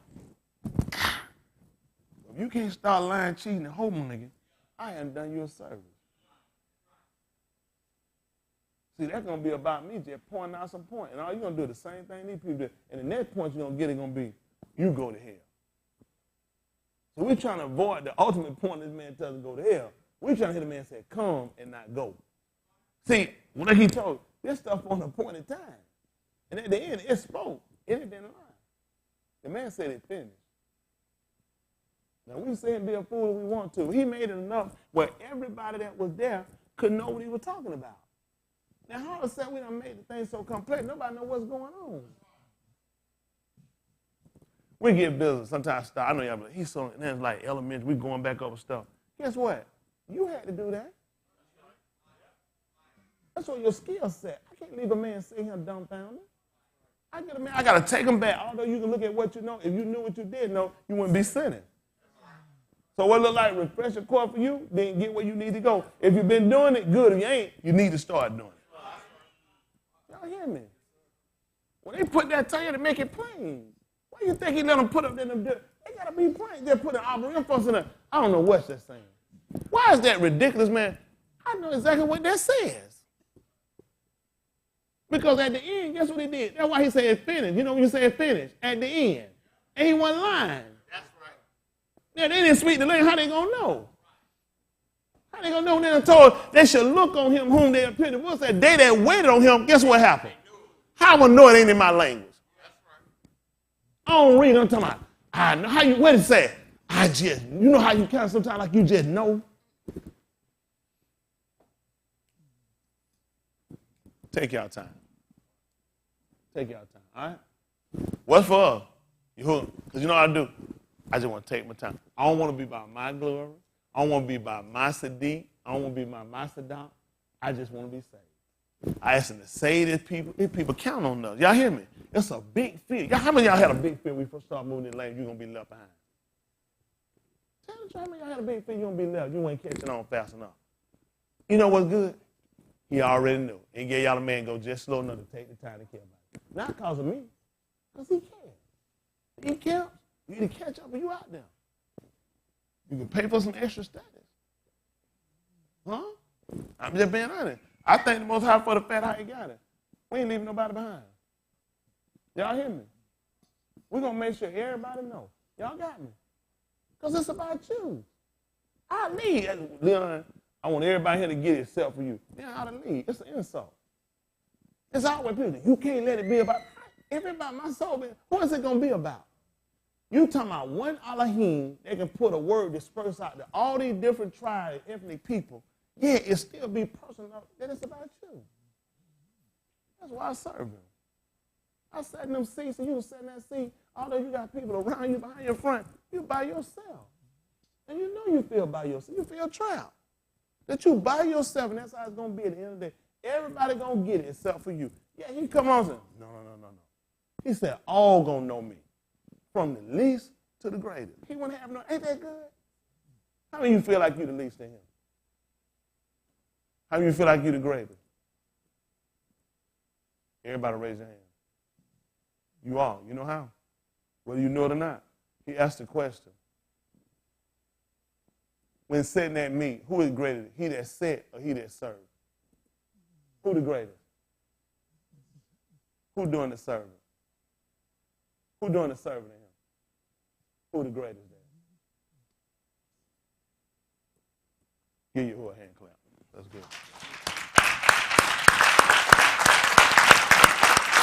If you can't start lying, cheating, and holding nigga, I haven't done you a service. See, that's going to be about me just pointing out some point. And all you're going to do is the same thing these people do. And the next point you're going to get is going to be, you go to hell. So we're trying to avoid the ultimate point this man tells us to go to hell. We're trying to hear the man say, come and not go. See, when he told this stuff on a point in time. And at the end, it spoke. It didn't lie. The man said it finished. Now, we say be a fool if we want to. He made it enough where everybody that was there could know what he was talking about. Now, all of a sudden, we done made the thing so complex, nobody know what's going on. We get business. Sometimes I know y'all, but he's so, and then it's like elementary, we going back over stuff. Guess what? You had to do that. That's what your skill set. I can't leave a man sitting here dumbfounded. I got to take him back. Although you can look at what you know. If you knew what you did know, you wouldn't be sinning. So what look like refresh your core for you, then get where you need to go. If you've been doing it, good. If you ain't, you need to start doing it. Y'all hear me? When they put that tire to make it plain, why do you think he let them put up in them? They got to be plain. They're putting Abary in there. I don't know what they're saying. Why is that ridiculous, man? I know exactly what that says. Because at the end, guess what he did? That's why he said it finished. You know when you say it finished? At the end. And he wasn't lying. That's right. Now, they didn't speak the language. How they going to know? How they going to know when they told they should look on him whom they appeared to? What's that day that waited on him? Guess what happened? How I know it ain't in my language? That's right. I don't read. I'm talking about, I know. How you, what did it say? I just, you know how you kind of sometimes like you just know? Take y'all time. Take y'all time, all right? What's for us? Because you know what I do? I just want to take my time. I don't want to be by my glory. I don't want to be by my Sadiq. I don't want to be by my Saddam. I just want to be saved. I ask them to save these people. These people count on us. Y'all hear me? It's a big fear. How many of y'all had a big fear when we first started moving in lane, you're going to be left behind? Tell me how many of y'all had a big fear you're going to be left. You ain't catching on fast enough. You know what's good? He already knew. And gave y'all a man go just slow enough to take the time to care about it. Not because of me, because he cares. He cares. You need to catch up when you out there. You can pay for some extra status. Huh? I'm just being honest. I thank the Most High for the fact how he got it. We ain't leaving nobody behind. Y'all hear me? We're going to make sure everybody know. Y'all got me. Because it's about you. I lead. Leon, I want everybody here to get it except for you. Leon, I lead. It's an insult. It's always people. You can't let it be about everybody. My soul, man. What is it going to be about? You talking about one Elohim, they can put a word dispersed out to all these different tribes, ethnic people. Yeah, it still be personal. Then it's about you. That's why I serve him. I sat in them seats and you was sitting in that seat. Although you got people around you, behind your front, you by yourself. And you know you feel by yourself. You feel trapped. That you by yourself, and that's how it's going to be at the end of the day. Everybody going to get it except for you. Yeah, he come on and say, no. He said, all going to know me. From the least to the greatest. He wouldn't have no, ain't that good? How many of you feel like you the least to him? How many of you feel like you the greatest? Everybody raise your hand. You are. You know how? Whether you know it or not. He asked the question. When sitting at meat, who is greater? He that sat or he that served? Who the greatest? Who doing the serving? Who doing the serving to him? Who the greatest there? Give you a hand clap. That's good.